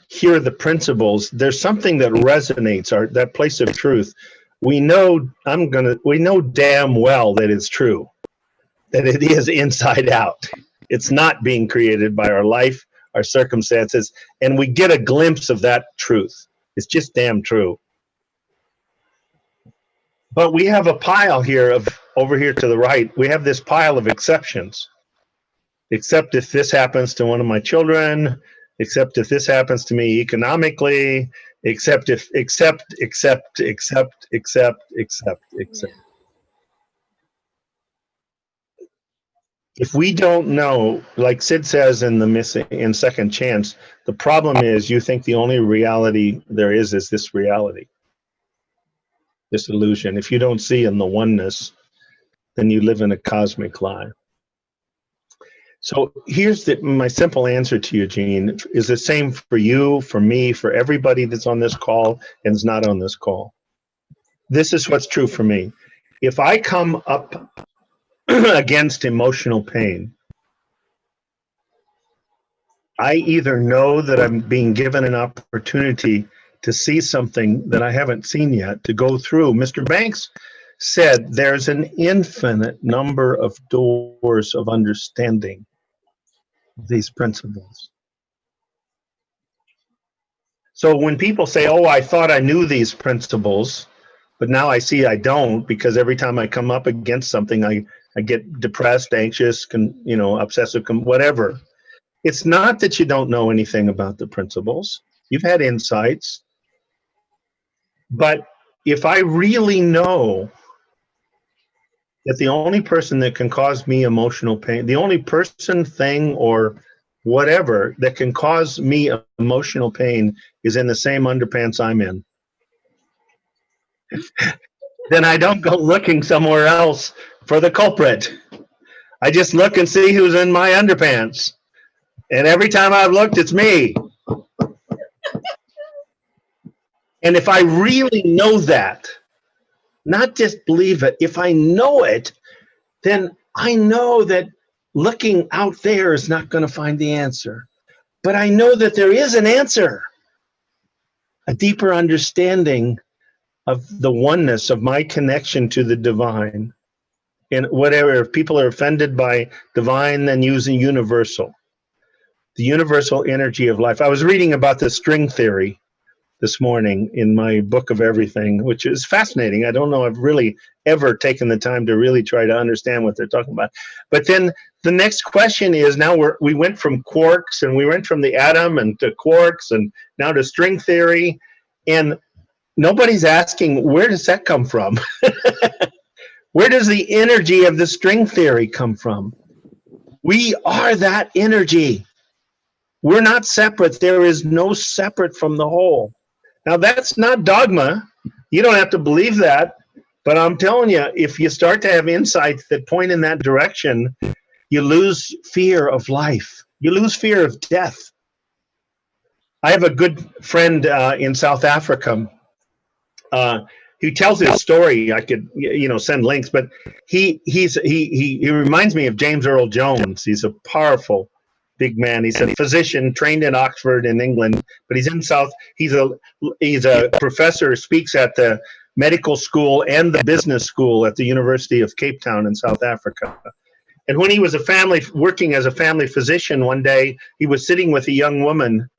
S3: hear the principles, there's something that resonates, that place of truth. We know damn well that it's true, that it is inside out. It's not being created by our life, our circumstances, and we get a glimpse of that truth. It's just damn true. But we have a pile here over here to the right, we have this pile of exceptions. Except if this happens to one of my children, except if this happens to me economically, except. If we don't know, like Sid says in Second Chance, the problem is you think the only reality there is this reality, this illusion. If you don't see in the oneness, then you live in a cosmic lie. So here's my simple answer to you, Jean, is the same for you, for me, for everybody that's on this call and is not on this call. This is what's true for me. If I come up against emotional pain, I either know that I'm being given an opportunity to see something that I haven't seen yet, to go through. Mr. Banks said there's an infinite number of doors of understanding these principles. So when people say, oh, I thought I knew these principles, but now I see I don't, because every time I come up against something, I get depressed, anxious, obsessive, whatever. It's not that you don't know anything about the principles. You've had insights. But if I really know that the only person that can cause me emotional pain, the only person, thing, or whatever that can cause me emotional pain is in the same underpants I'm in, then I don't go looking somewhere else for the culprit. I just look and see who's in my underpants. And every time I've looked, it's me. And if I really know that, not just believe it, if I know it, then I know that looking out there is not going to find the answer. But I know that there is an answer, a deeper understanding of the oneness of my connection to the divine. And whatever, if people are offended by divine, then using universal, the universal energy of life. I was reading about the string theory this morning in my book of everything, which is fascinating. I don't know I've really ever taken the time to really try to understand what they're talking about. But then the next question is, now we went from quarks, and we went from the atom and to quarks, and now to string theory, and nobody's asking, where does that come from? Where does the energy of the string theory come from? We are that energy. We're not separate. There is no separate from the whole. Now, that's not dogma. You don't have to believe that. But I'm telling you, if you start to have insights that point in that direction, you lose fear of life. You lose fear of death. I have a good friend in South Africa. He tells his story. I could, send links, but he reminds me of James Earl Jones. He's a powerful big man. He's a physician trained in Oxford in England, but he's in South. He's a professor, speaks at the medical school and the business school at the University of Cape Town in South Africa. And when he was working as a family physician, one day he was sitting with a young woman,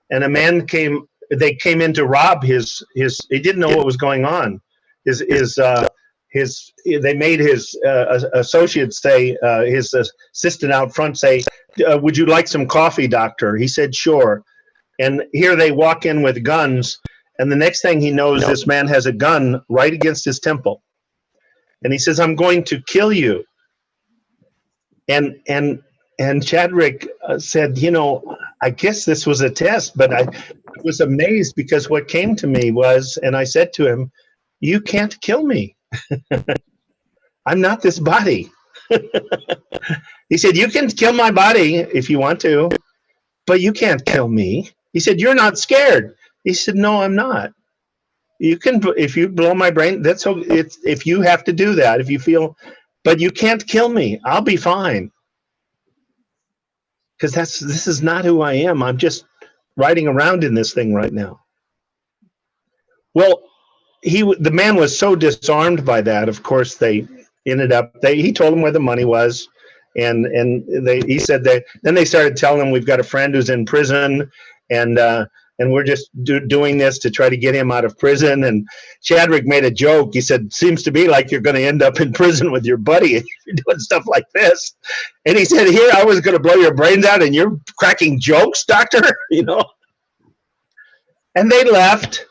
S3: and a man came. They came in to rob his. He didn't know what was going on. They made his associate say, his assistant out front say, would you like some coffee, doctor? He said, sure. And here they walk in with guns, and the next thing he knows, this man has a gun right against his temple. And he says, I'm going to kill you. And Chadwick said, I guess this was a test, but I was amazed, because what came to me was, and I said to him, you can't kill me. I'm not this body. He said, you can kill my body if you want to, but you can't kill me. He said, you're not scared. He said, no, I'm not. You can, if you blow my brain, that's okay. If you have to do that, if you feel, but you can't kill me. I'll be fine. Because this is not who I am. I'm just riding around in this thing right now. Well, the man was so disarmed by that. Of course, they ended up. He told him where the money was, and he said then they started telling him, we've got a friend who's in prison, and we're just doing this to try to get him out of prison. And Chadwick made a joke. He said, seems to be like you're going to end up in prison with your buddy if you're doing stuff like this. And he said, here, I was going to blow your brains out, and you're cracking jokes, doctor, And they left.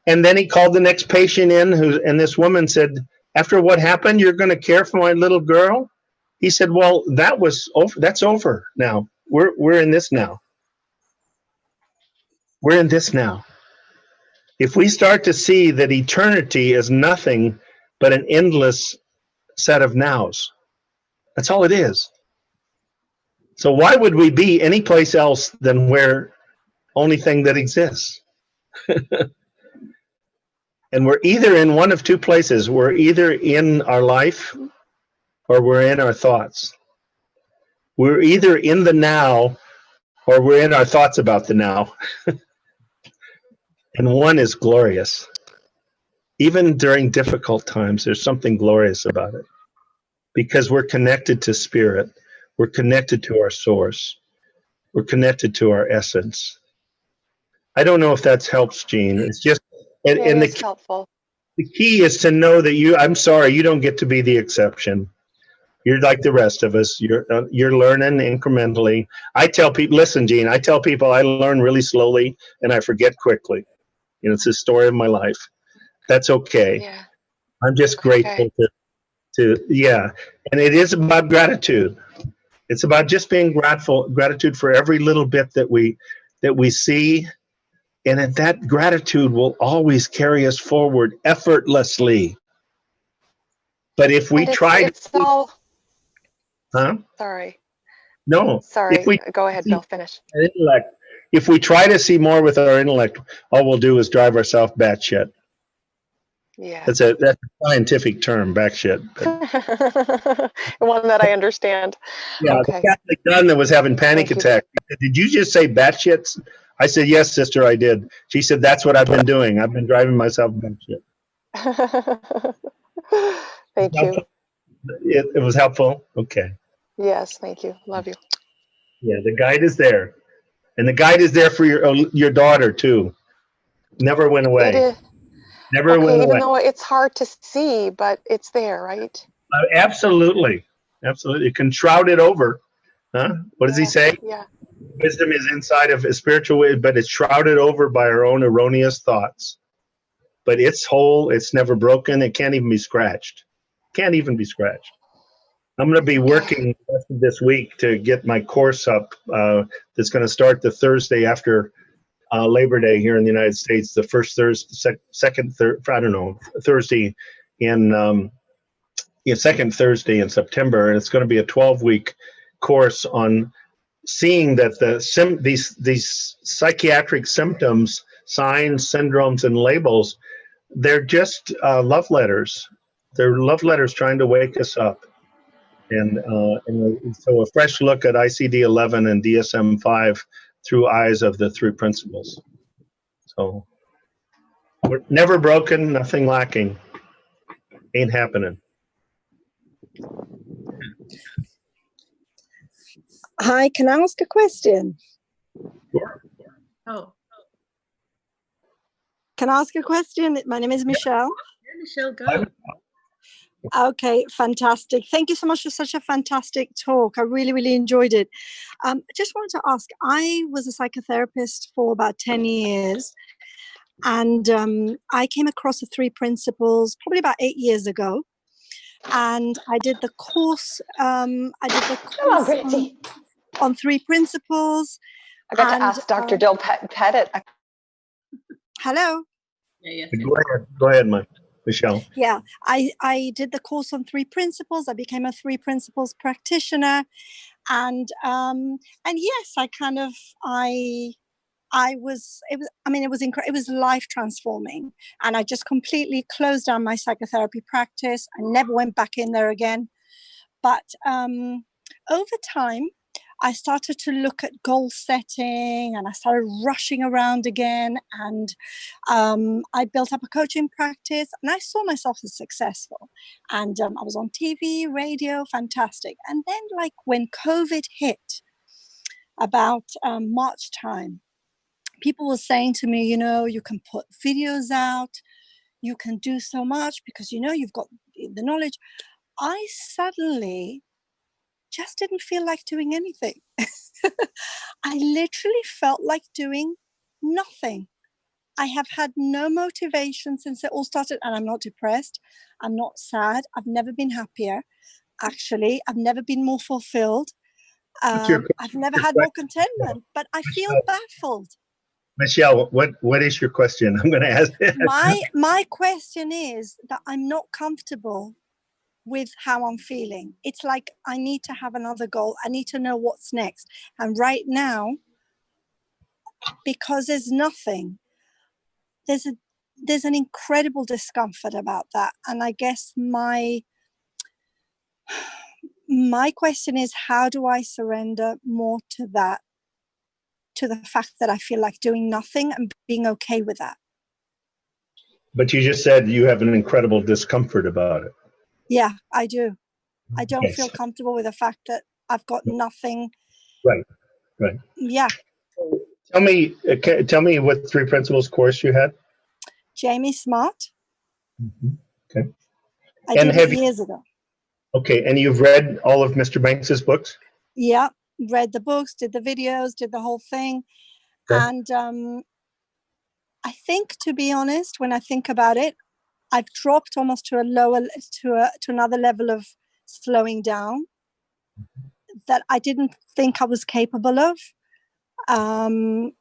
S3: And then he called the next patient in, and this woman said, after what happened, you're going to care for my little girl? He said, well, that was over. That's over now. We're in this now. We're in this now. If we start to see that eternity is nothing but an endless set of nows, that's all it is. So why would we be any place else than where only thing that exists? And we're either in one of two places. We're either in our life or we're in our thoughts. We're either in the now or we're in our thoughts about the now. And one is glorious. Even during difficult times, there's something glorious about it because we're connected to spirit. We're connected to our source. We're connected to our essence. I don't know if that helps, Jean. It's just,
S4: It is helpful.
S3: the key is to know that I'm sorry, you don't get to be the exception. You're like the rest of us. You're learning incrementally. I tell people, listen, Jean, I tell people I learn really slowly and I forget quickly. It's the story of my life. That's okay.
S4: Yeah.
S3: I'm just grateful to, and it is about gratitude. It's about just being gratitude for every little bit that we see, and that gratitude will always carry us forward effortlessly. But if we try
S4: Sorry.
S3: No.
S4: Sorry. Go ahead, Bill. Finish.
S3: Intellect. If we try to see more with our intellect, all we'll do is drive ourselves batshit.
S4: Yeah.
S3: That's a scientific term, batshit.
S4: One that I understand.
S3: Yeah,
S4: okay.
S3: The Catholic nun that was having panic attacks. Did you just say batshit? I said, yes, sister, I did. She said, that's what I've been doing. I've been driving myself batshit.
S4: Thank you.
S3: It was helpful? Okay.
S4: Yes, thank you. Love you.
S3: Yeah, the guide is there. And the guide is there for your daughter, too. Never went away.
S4: It is.
S3: Never went away.
S4: Even though it's hard to see, but it's there, right?
S3: Absolutely. Absolutely. It can shroud it over. Huh? What does he say?
S4: Yeah.
S3: Wisdom is inside of a spiritual way, but it's shrouded over by our own erroneous thoughts. But it's whole. It's never broken. It can't even be scratched. Can't even be scratched. I'm going to be working the rest of this week to get my course up. That's going to start the Thursday after Labor Day here in the United States. The first Thursday, Thursday in second Thursday in September, and it's going to be a 12-week course on seeing that these psychiatric symptoms, signs, syndromes, and labels, they're just love letters. They're love letters trying to wake us up. And so a fresh look at ICD-11 and DSM-5 through eyes of the three principles. So we're never broken, nothing lacking. Ain't happening.
S5: Hi, can I ask a question?
S3: Sure.
S1: Oh.
S5: Can I ask a question? My name is Michelle.
S1: Yeah, Michelle, go.
S5: Okay, fantastic. Thank you so much for such a fantastic talk. I really, really enjoyed it. I just wanted to ask, I was a psychotherapist for about 10 years, and I came across the three principles probably about 8 years ago. And I did the course, on three principles.
S4: I got to ask Dr. Bill Pettit.
S5: Hello.
S1: Yeah.
S3: Go ahead, Michelle.
S5: Yeah, I did the course on three principles. I became a three principles practitioner, and yes, it was life transforming, and I just completely closed down my psychotherapy practice. I never went back in there again. But over time, I started to look at goal setting, and I started rushing around again. And I built up a coaching practice, and I saw myself as successful. And I was on TV, radio, fantastic. And then, like when COVID hit, about March time, people were saying to me, you can put videos out, you can do so much because, you've got the knowledge. I suddenly just didn't feel like doing anything. I literally felt like doing nothing. I have had no motivation since it all started, and I'm not depressed. I'm not sad. I've never been happier. Actually, I've never been more fulfilled. I've never had more contentment, but I feel baffled.
S3: Michelle, what is your question? I'm going to ask.
S5: My question is that I'm not comfortable with how I'm feeling. It's like I need to have another goal. I need to know what's next. And right now, because there's nothing, there's an incredible discomfort about that. And I guess my question is, how do I surrender more to that, to the fact that I feel like doing nothing and being okay with that?
S3: But you just said you have an incredible discomfort about it.
S5: Yeah, I do. I don't
S3: Yes.
S5: feel comfortable with the fact that I've got nothing.
S3: Right.
S5: Yeah.
S3: Tell me what 3 Principles course you had.
S5: Jamie Smart.
S3: Okay.
S5: I did it years ago.
S3: Okay, and you've read all of Mr. Banks's books?
S5: Yeah, read the books, did the videos, did the whole thing.
S3: Okay.
S5: And I think, to be honest, when I think about it, I've dropped almost to another level of slowing down that I didn't think I was capable of. And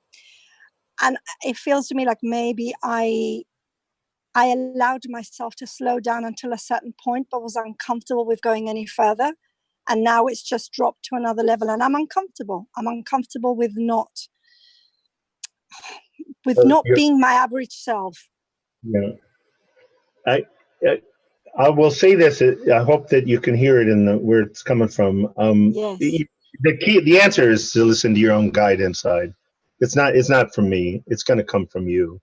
S5: it feels to me like maybe I allowed myself to slow down until a certain point, but was uncomfortable with going any further. And now it's just dropped to another level, and I'm uncomfortable. I'm uncomfortable with not being my average self.
S3: Yeah. I will say this. I hope that you can hear it in where it's coming from.
S5: Yes.
S3: The answer is to listen to your own guide inside. It's not from me. It's going to come from you.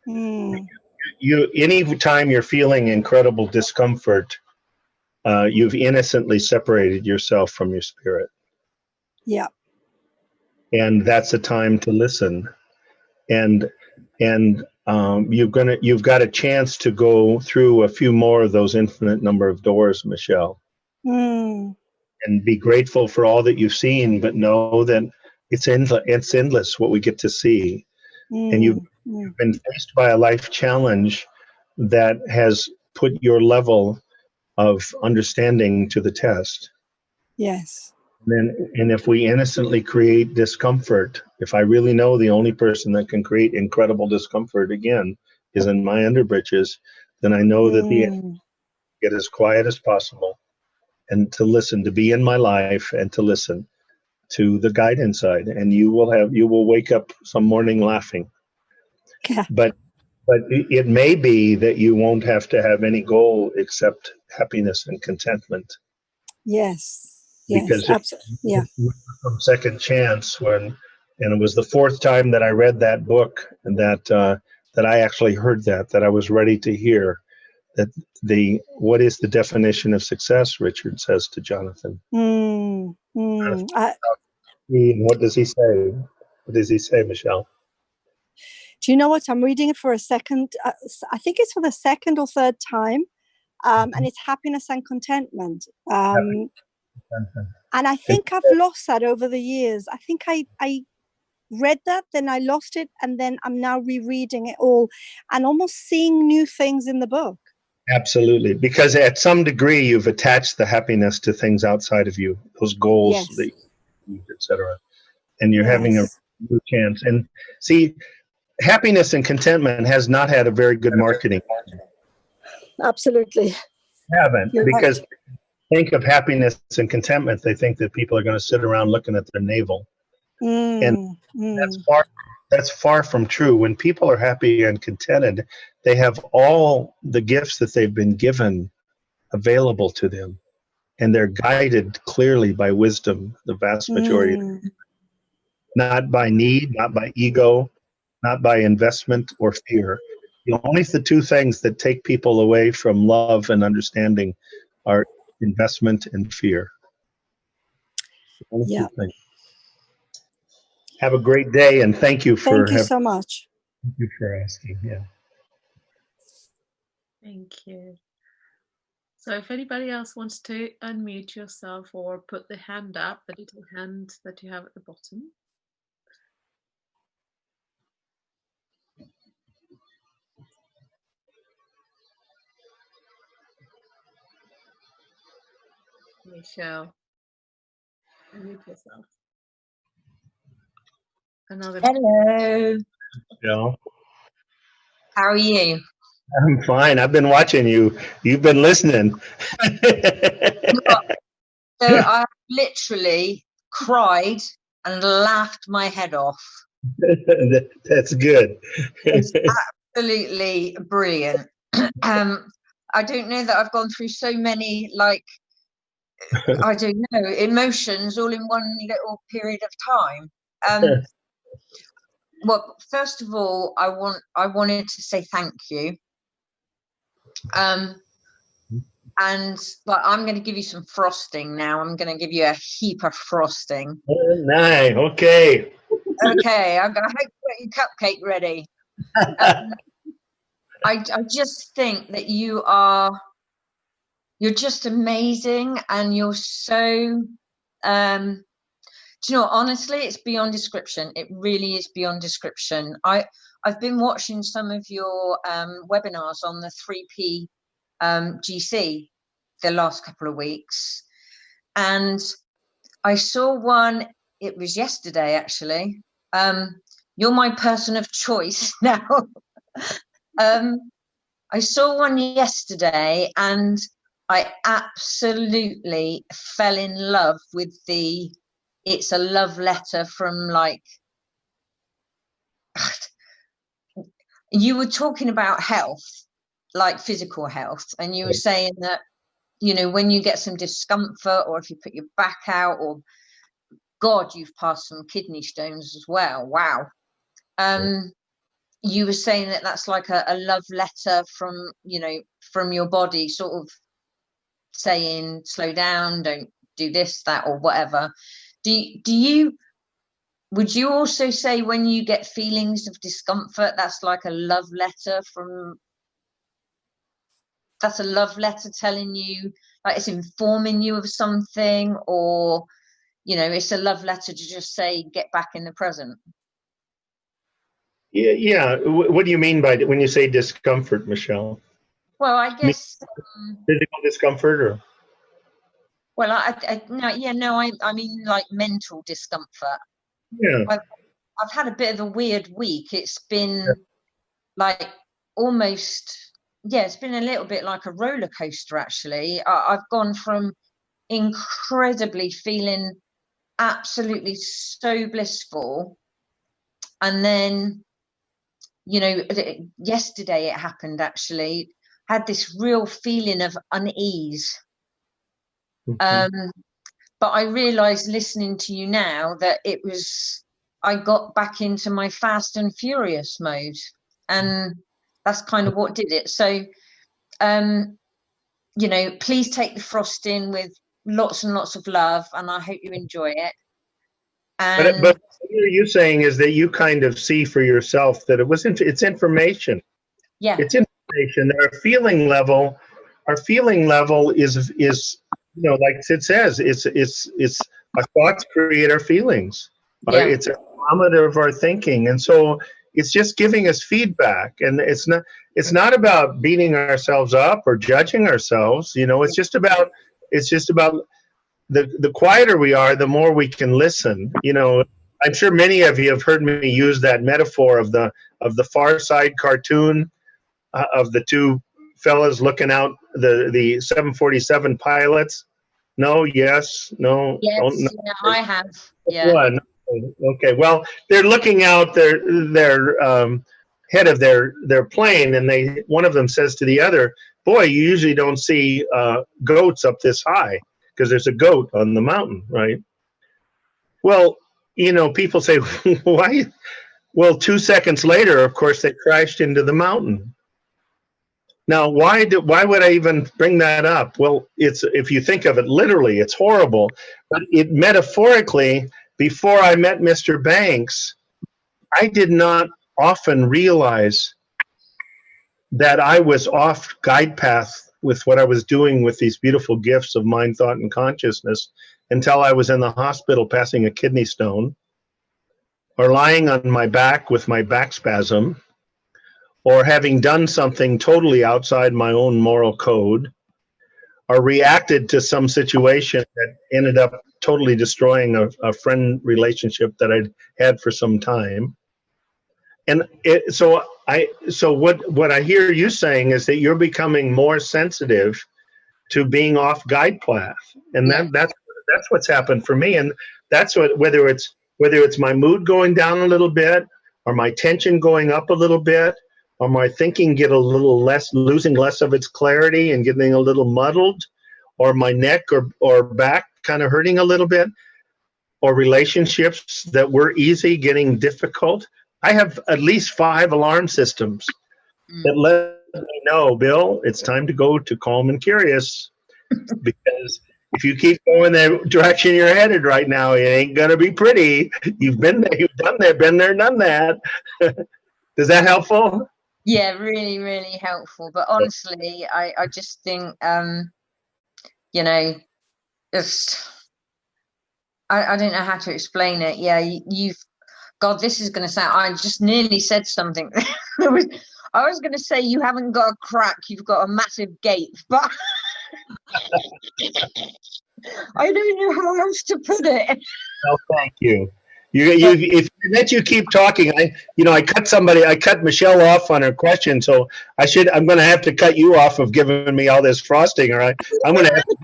S3: Any time you're feeling incredible discomfort, you've innocently separated yourself from your spirit.
S5: Yeah.
S3: And that's a time to listen. And you've got a chance to go through a few more of those infinite number of doors, Michelle. And be grateful for all that you've seen, but know that it's endless what we get to see. And you've been faced by a life challenge that has put your level of understanding to the test.
S5: Yes.
S3: And if we innocently create discomfort, if I really know the only person that can create incredible discomfort again is in my underbritches, then I know that the end get as quiet as possible and to listen, to be in my life and to listen to the guide inside. And you will wake up some morning laughing.
S5: Yeah.
S3: But it may be that you won't have to have any goal except happiness and contentment.
S5: Yes.
S3: Because
S5: Absolutely. Yeah.
S3: From Second Chance, and it was the 4th time that I read that book, and that I actually heard that I was ready to hear that what is the definition of success? Richard says to Jonathan.
S5: And
S3: what does he say? What does he say, Michelle?
S5: Do you know what? I'm reading it for a second. I think it's for the 2nd or 3rd time. And it's happiness and contentment. And I think I've lost that over the years. I think I read that, then I lost it, and then I'm now rereading it all and almost seeing new things in the book.
S3: Absolutely, because at some degree you've attached the happiness to things outside of you, those goals, etc. And you're having a new chance. And see, happiness and contentment has not had a very good marketing.
S5: Absolutely.
S3: Haven't,
S5: You're
S3: because
S5: right.
S3: Think of happiness and contentment, they think that people are going to sit around looking at their navel. And that's far from true. When people are happy and contented, they have all the gifts that they've been given available to them. And they're guided clearly by wisdom, the vast majority. Not by need, not by ego, not by investment or fear. Only the 2 things that take people away from love and understanding are investment and fear. Only 2 things. Have a great day, and thank you
S5: so much.
S3: Thank you for asking. Yeah.
S1: Thank you. So if anybody else wants to unmute yourself or put the hand up, the little hand that you have at the bottom. Michelle, unmute yourself.
S6: Hello.
S3: Yeah.
S6: How are you?
S3: I'm fine. I've been watching you. You've been listening.
S6: So I literally cried and laughed my head off.
S3: That's good.
S6: It's absolutely brilliant. I don't know that I've gone through so many, like, I don't know, emotions all in one little period of time. Well, first of all, I wanted to say thank you. And like, I'm going to give you some frosting now. I'm going to give you a heap of frosting.
S3: Nice. Okay.
S6: Okay, I hope you got your cupcake ready. I just think that you're just amazing, and you're so, do you know, honestly, it's beyond description. It really is beyond description. I've been watching some of your webinars on the 3P GC the last couple of weeks, and I saw one, it was yesterday actually. You're my person of choice now. I saw one yesterday and I absolutely fell in love with it's a love letter from, like, you were talking about health, like physical health, and you were saying that, you know, when you get some discomfort, or if you put your back out, or God, you've passed some kidney stones as well. Wow. You were saying that that's like a love letter from, you know, from your body, sort of saying, slow down, don't do this, that, or whatever. Would you also say when you get feelings of discomfort, that's like a love letter that's a love letter telling you, like, it's informing you of something, or, you know, it's a love letter to just say, get back in the present?
S3: Yeah. What do you mean by when you say discomfort, Michelle?
S6: Well, I guess
S3: physical discomfort, or?
S6: Well, I mean like mental discomfort.
S3: Yeah.
S6: I've had a bit of a weird week. It's been like almost, it's been a little bit like a roller coaster, actually. I've gone from incredibly feeling absolutely so blissful, and then, you know, yesterday it happened, actually. Had this real feeling of unease. But I realized, listening to you now, that I got back into my fast and furious mode, and that's kind of what did it. So, you know, please take the frosting with lots and lots of love, and I hope you enjoy it. And
S3: but what you're saying is that you kind of see for yourself that it's information.
S6: Yeah,
S3: it's information. Our feeling level is, you know, like it says, it's our thoughts create our feelings.
S6: Yeah.
S3: It's a barometer of our thinking, and so it's just giving us feedback. And it's not about beating ourselves up or judging ourselves. You know, it's just about the quieter we are, the more we can listen. You know, I'm sure many of you have heard me use that metaphor of the Far Side cartoon, of the two fellas looking out the 747 pilots. No, yes, no.
S6: Yes,
S3: don't, no.
S6: yeah, I have. Yeah.
S3: One. Okay, well, they're looking out their head of their plane, and one of them says to the other, "Boy, you usually don't see goats up this high, because there's a goat on the mountain, right?" Well, you know, people say, "Why?" Well, 2 seconds later, of course, they crashed into the mountain. Now, why would I even bring that up? Well, if you think of it literally, it's horrible. But it metaphorically, before I met Mr. Banks, I did not often realize that I was off guide path with what I was doing with these beautiful gifts of mind, thought, and consciousness, until I was in the hospital passing a kidney stone, or lying on my back with my back spasm, or having done something totally outside my own moral code, or reacted to some situation that ended up totally destroying a friend relationship that I'd had for some time. And so So what I hear you saying is that you're becoming more sensitive to being off guide path, and
S6: Yeah.
S3: that's what's happened for me, and that's what whether it's my mood going down a little bit, or my tension going up a little bit, or my thinking get a little less, losing less of its clarity and getting a little muddled, or my neck or back kind of hurting a little bit, or relationships that were easy getting difficult. I have at least 5 alarm systems that let me know, Bill, it's time to go to calm and curious, because if you keep going the direction you're headed right now, it ain't gonna be pretty. You've been there, you've done that, been there, done that. Is that helpful?
S6: Yeah, really, really helpful. But honestly, I just think, you know, it's, I don't know how to explain it. Yeah, God, this is going to sound, I just nearly said something. I was going to say you haven't got a crack, you've got a massive gape, but I don't know how else to put it.
S3: Oh, thank you. If you keep talking, I cut Michelle off on her question, so I'm going to have to cut you off of giving me all this frosting, all right? I'm going to have to,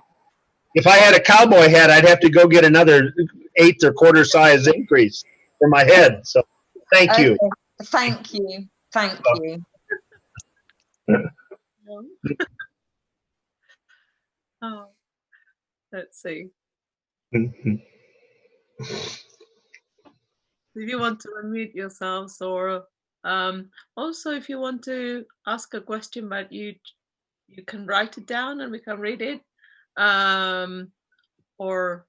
S3: if I had a cowboy hat, I'd have to go get another 1/8 or quarter size increase for my head. So thank you.
S6: Thank you. Thank you.
S1: Oh, let's see.
S3: Mhm.
S1: If you want to unmute yourselves, or also if you want to ask a question, but you can write it down and we can read it, or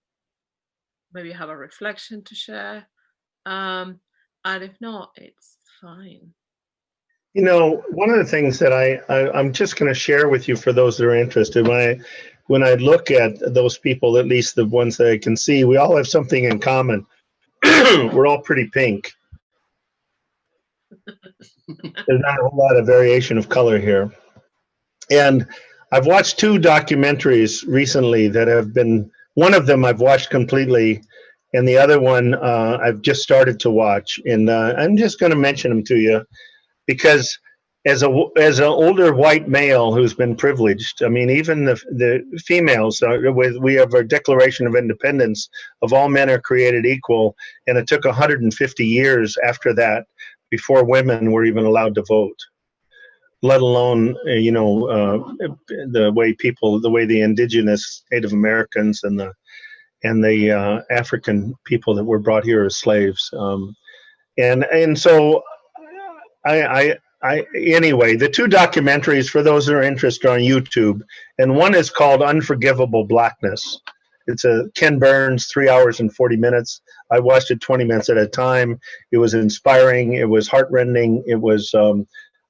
S1: maybe have a reflection to share, and if not, it's fine.
S3: One of the things that I'm just going to share with you for those that are interested, when I look at those people, at least the ones that I can see, we all have something in common. We're all pretty pink. There's not a whole lot of variation of color here. And I've watched 2 documentaries recently that have been, one of them I've watched completely, and the other one I've just started to watch. And I'm just going to mention them to you because as an older white male who's been privileged, I mean, even the females, we have our Declaration of Independence of all men are created equal, and it took 150 years after that before women were even allowed to vote, let alone the way the indigenous Native Americans and the African people that were brought here as slaves, and so anyway, the 2 documentaries, for those that are interested, on YouTube, and one is called Unforgivable Blackness. It's a Ken Burns, 3 hours and 40 minutes. I watched it 20 minutes at a time. It was inspiring. It was heartrending. It was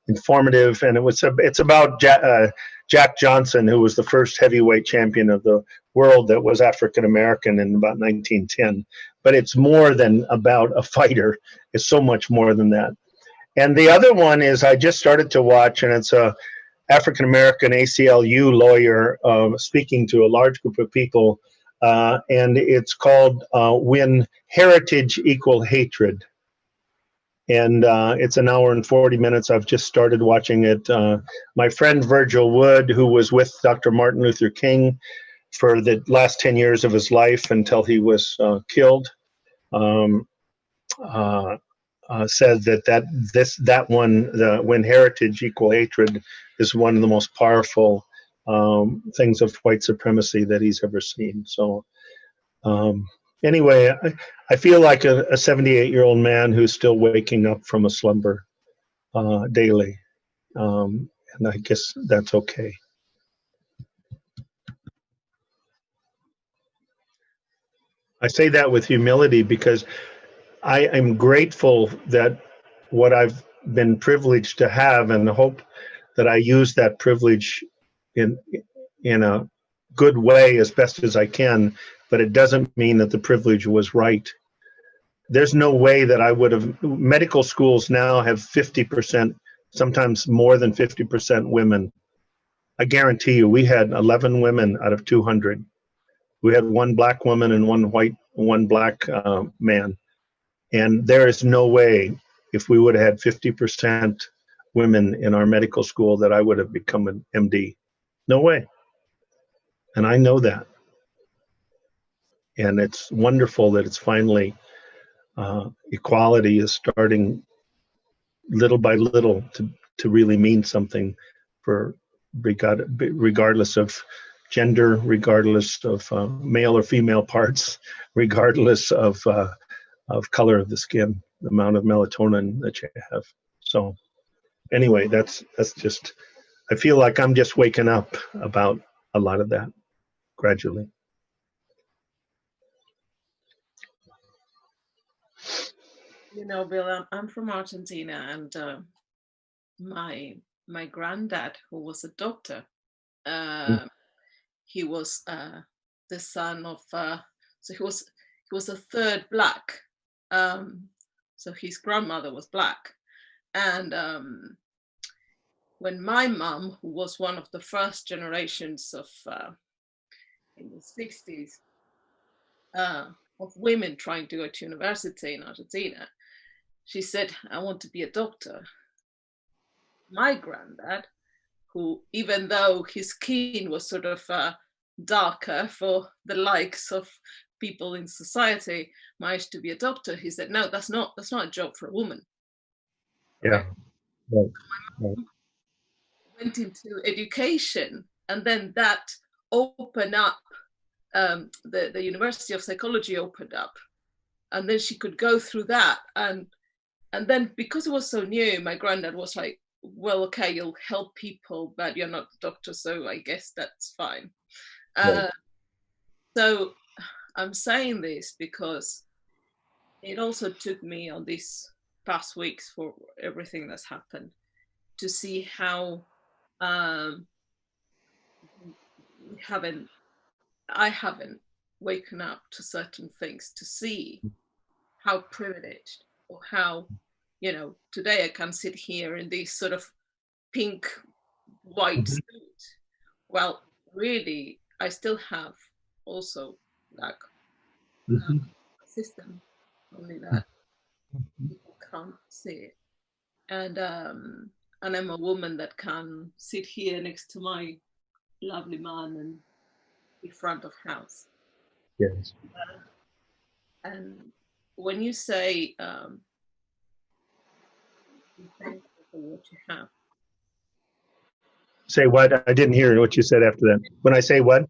S3: informative, and it's about Jack Johnson, who was the first heavyweight champion of the world that was African American in about 1910. But it's more than about a fighter. It's so much more than that. And the other one is I just started to watch, and it's a African American ACLU lawyer speaking to a large group of people, and it's called When Heritage Equal Hatred. And it's an hour and 40 minutes. I've just started watching it. My friend Virgil Wood, who was with Dr. Martin Luther King for the last 10 years of his life until he was killed, said that one, When Heritage Equal Hatred, is one of the most powerful things of white supremacy that he's ever seen. So anyway, I feel like a 78-year-old man who's still waking up from a slumber daily, and I guess that's okay. I say that with humility because I am grateful that what I've been privileged to have, and hope that I use that privilege in a good way as best as I can, but it doesn't mean that the privilege was right. There's no way that I would have. Medical schools now have 50%, sometimes more than 50% women. I guarantee you, we had 11 women out of 200. We had 1 black woman and 1 black man. And there is no way, if we would have had 50% women in our medical school that I would have become an MD. No way. And I know that. And it's wonderful that it's finally equality is starting little by little to really mean something for regardless of gender, regardless of male or female parts, regardless of color of the skin, the amount of melatonin that you have. So anyway, that's just, I feel like I'm just waking up about a lot of that gradually.
S1: You know, Bill, I'm from Argentina, and my granddad, who was a doctor, he was the son of, so he was a third black. So his grandmother was black, and when my mom, who was one of the first generations of in the 60s of women trying to go to university in Argentina, she said, I want to be a doctor. My granddad, who, even though his skin was sort of darker for the likes of people in society, managed to be a doctor. He said, no, that's not a job for a woman.
S3: Yeah. Right. Right.
S1: Went into education, and then that opened up, the University of Psychology opened up, and then she could go through that, and then because it was so new, my granddad was like, well, okay, you'll help people, but you're not a doctor, so I guess that's fine.
S3: Right.
S1: So I'm saying this because it also took me on these past weeks, for everything that's happened, to see how I haven't waken up to certain things, to see how privileged, or how, you know, today I can sit here in this sort of pink white suit. Well, really, I still have also black system, only that people can't see it. And I'm a woman that can sit here next to my lovely man and be front of house.
S3: Yes.
S1: And when you say be thankful for what you have.
S3: Say what? I didn't hear what you said after that. When I say what?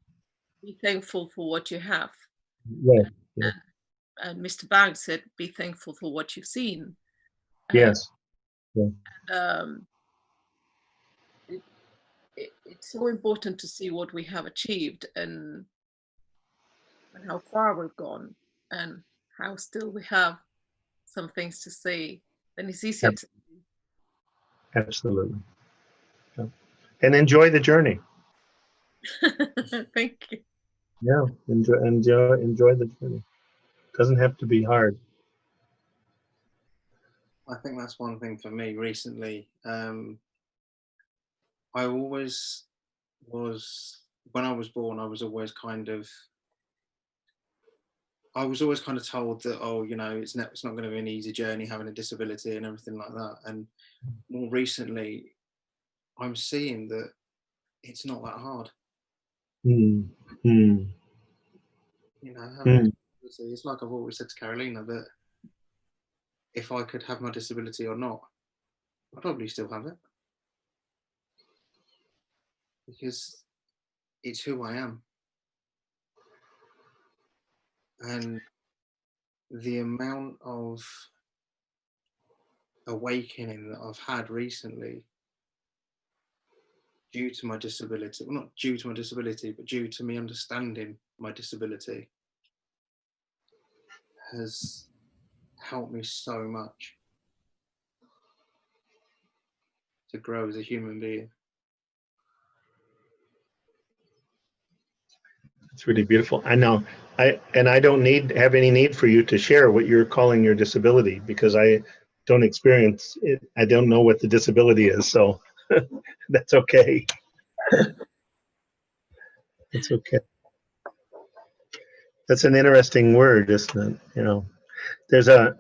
S1: Be thankful for what you have.
S3: Yeah. Yeah.
S1: And Mr. Banks said, be thankful for what you've seen.
S3: Yes. Yeah.
S1: And it's so important to see what we have achieved, and how far we've gone, and how still we have some things to see. And it's easier to see.
S3: Absolutely. Yeah. And enjoy the journey.
S1: Thank you.
S3: Yeah. Enjoy the journey. Doesn't have to be hard.
S7: I think that's one thing for me recently. I always was, when I was born, I was always kind of told that, oh, you know, it's not going to be an easy journey having a disability and everything like that. And more recently, I'm seeing that it's not that hard. You know, it's like I've always said to Carolina, that if I could have my disability or not, I'd probably still have it, because it's who I am. And the amount of awakening that I've had recently due to my disability, well, not due to my disability, but due to me understanding my disability, has helped me so much to grow as a human being.
S3: It's really beautiful. I know. I don't have any need for you to share what you're calling your disability, because I don't experience it. I don't know what the disability is, so that's okay. It's okay. That's an interesting word, isn't it? You know, there's an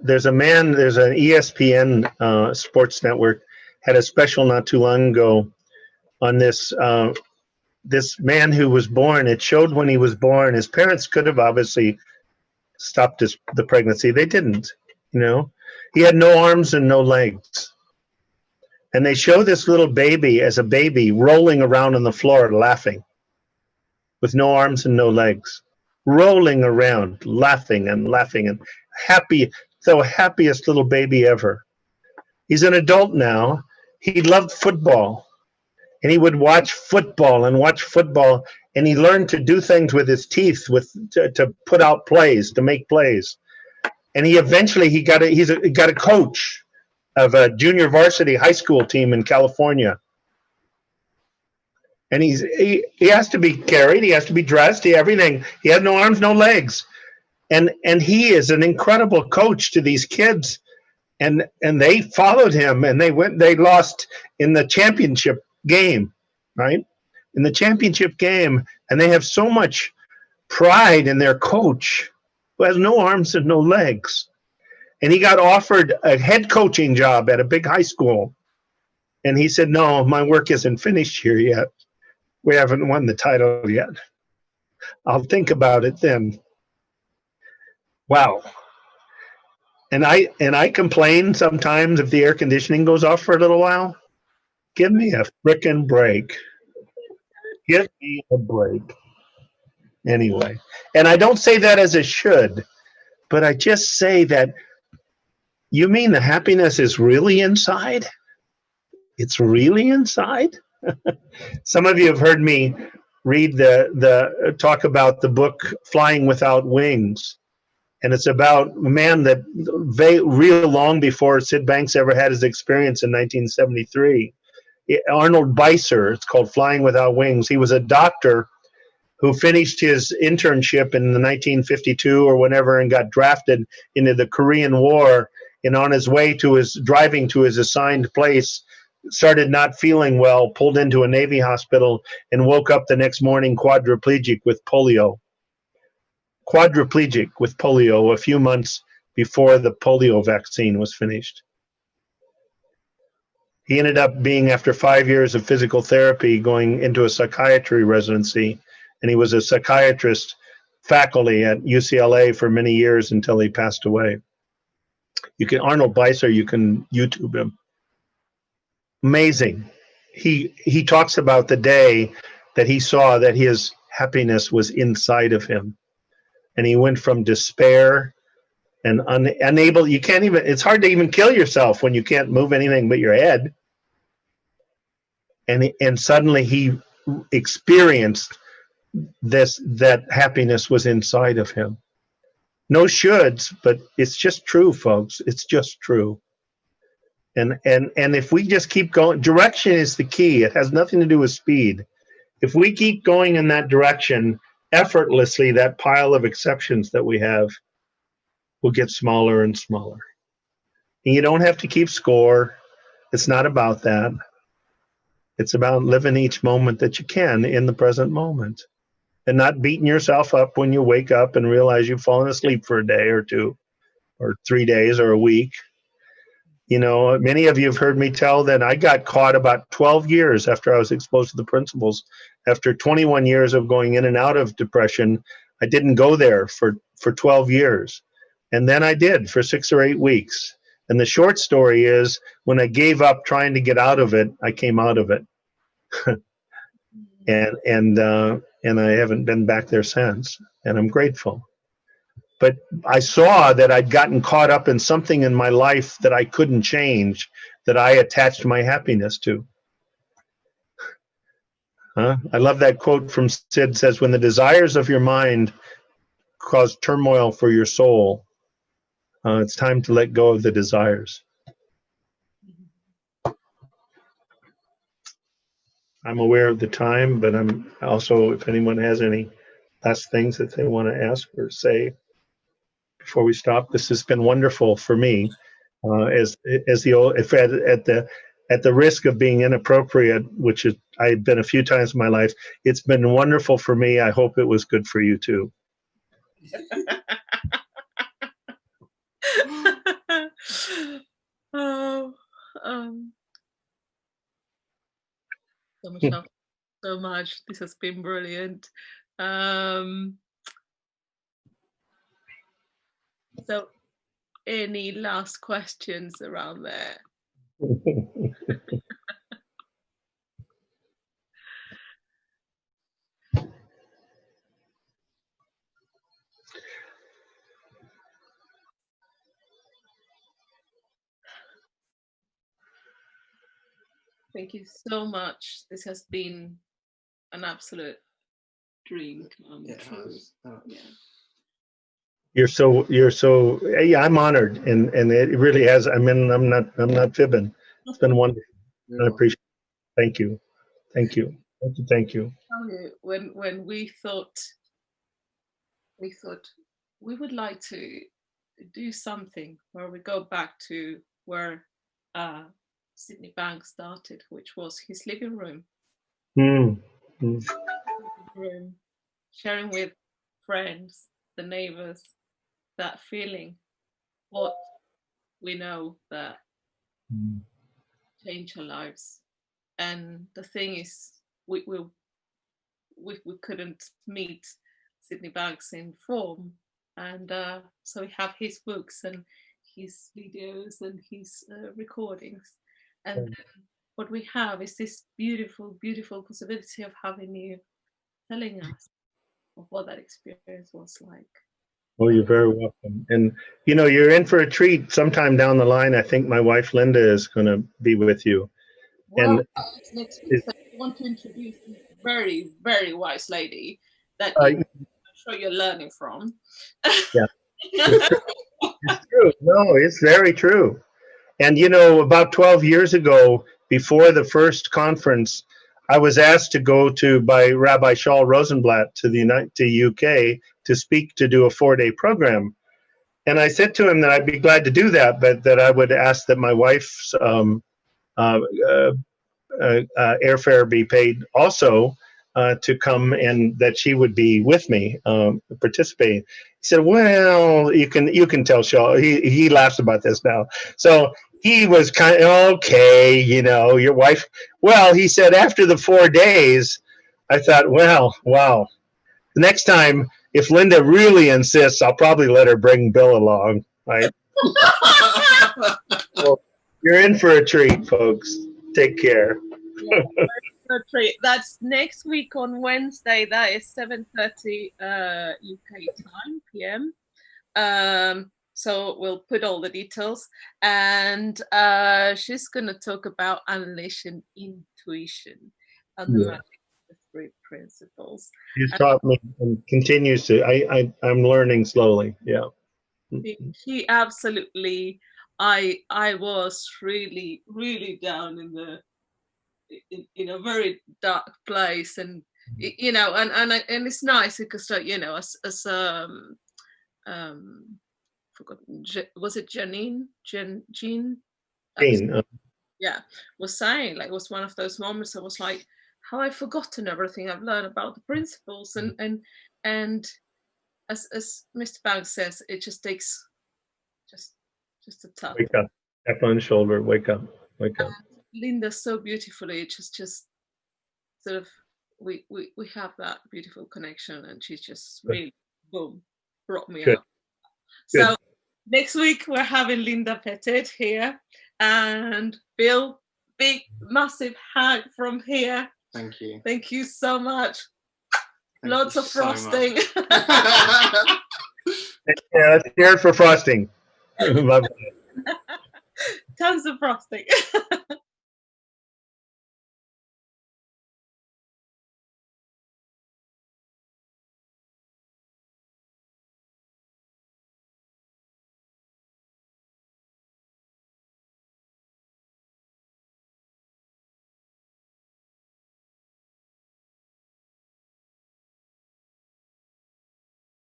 S3: ESPN sports network had a special not too long ago on this this man who was born. It showed when he was born. His parents could have obviously stopped the pregnancy. They didn't. You know, he had no arms and no legs. And they show this little baby as a baby rolling around on the floor laughing with no arms and no legs, rolling around, laughing and laughing and happy, the happiest little baby ever. He's an adult now. He loved football, and he would watch football and watch football, and he learned to do things with his teeth, to put out plays, to make plays. And he eventually he got a coach of a junior varsity high school team in California. And he has to be carried, he has to be dressed, everything. He has no arms, no legs. And he is an incredible coach to these kids. And they followed him, and they lost in the championship game, right? In the championship game, and they have so much pride in their coach who has no arms and no legs. And he got offered a head coaching job at a big high school. And he said, "No, my work isn't finished here yet. We haven't won the title yet. I'll think about it then." Wow. And I complain sometimes if the air conditioning goes off for a little while. Give me a frickin' break. Give me a break. Anyway. And I don't say that as a should, but I just say that, you mean the happiness is really inside? It's really inside? Some of you have heard me read the talk about the book Flying Without Wings. And it's about a man that real long before Sid Banks ever had his experience in 1973. Arnold Beiser, it's called Flying Without Wings. He was a doctor who finished his internship in 1952 or whenever and got drafted into the Korean War. And on his way to driving to his assigned place, started not feeling well, pulled into a Navy hospital, and woke up the next morning quadriplegic with polio. Quadriplegic with polio a few months before the polio vaccine was finished. He ended up being, after 5 years of physical therapy, going into a psychiatry residency, and he was a psychiatrist faculty at UCLA for many years until he passed away. Arnold Beiser, you can YouTube him. Amazing. He talks about the day that he saw that his happiness was inside of him. And he went from despair and unable, it's hard to even kill yourself when you can't move anything but your head. And suddenly he experienced that happiness was inside of him. No shoulds, but it's just true, folks. It's just true. And if we just keep going, direction is the key. It has nothing to do with speed. If we keep going in that direction, effortlessly, that pile of exceptions that we have will get smaller and smaller. And you don't have to keep score. It's not about that. It's about living each moment that you can in the present moment, and not beating yourself up when you wake up and realize you've fallen asleep for a day or two or 3 days or a week. You know, many of you have heard me tell that I got caught about 12 years after I was exposed to the principles. After 21 years of going in and out of depression, I didn't go there for 12 years. And then I did for 6 or 8 weeks. And the short story is, when I gave up trying to get out of it, I came out of it. and I haven't been back there since. And I'm grateful. But I saw that I'd gotten caught up in something in my life that I couldn't change, that I attached my happiness to. I love that quote from Sid. Says, when the desires of your mind cause turmoil for your soul, it's time to let go of the desires. I'm aware of the time, but I'm also, if anyone has any last things that they want to ask or say before we stop. This has been wonderful for me. At the risk of being inappropriate, which is I've been a few times in my life, it's been wonderful for me. I hope it was good for you too.
S1: Oh, So Michelle, so much. This has been brilliant. So any last questions around there? Thank you so much. This has been an absolute dream come true. Yeah.
S3: You're so yeah, I'm honored, and it really has. I mean, I'm not fibbing. It's been wonderful. I appreciate it. Thank you. Thank you. Thank you.
S1: When we thought we would like to do something where we go back to where Sydney Bank started, which was his living room. Room, sharing with friends, the neighbors, that feeling, what we know that change our lives. And the thing is, we couldn't meet Sydney Banks in form, and so we have his books and his videos and his recordings, and what we have is this beautiful possibility of having you telling us of what that experience was like.
S3: Oh, you're very welcome. And you're in for a treat sometime down the line. I think my wife Linda is going to be with you.
S1: Well, next week, I want to introduce this very, very wise lady that I'm sure you're learning from.
S3: Yeah, it's true. No, it's very true. And about 12 years ago, before the first conference, I was asked to go by Rabbi Shaul Rosenblatt to the UK to speak, to do a 4-day program. And I said to him that I'd be glad to do that, but that I would ask that my wife's airfare be paid also to come, and that she would be with me participating. He said, "Well, you can tell Shaul." He laughs about this now. So he was kind of okay, your wife. Well, he said after the 4 days, I thought, well, wow. The next time, if Linda really insists, I'll probably let her bring Bill along. Right? Well, you're in for a treat, folks. Take care.
S1: Yeah, that's next week on Wednesday. That is 7:30 UK time, PM. So we'll put all the details, and she's going to talk about unleashing intuition and the magic of the 3 principles.
S3: He's taught me and continues to. I'm learning slowly. Yeah.
S1: He absolutely. I was really, really down in a very dark place, and and it's nice because as forgotten, was it Jean yeah, was saying, like, it was one of those moments I was like, how I've forgotten everything I've learned about the principles, and as Mr. Banks says, it just takes just a tap.
S3: Wake up, tap on the shoulder, wake up.
S1: Linda so beautifully just sort of we have that beautiful connection, and she's just really boom brought me up. So next week we're having Linda Pettit here, and Bill, big massive hug from here. Thank you so much. Lots of frosting.
S3: Yeah, let's hear it for frosting.
S1: Tons of frosting.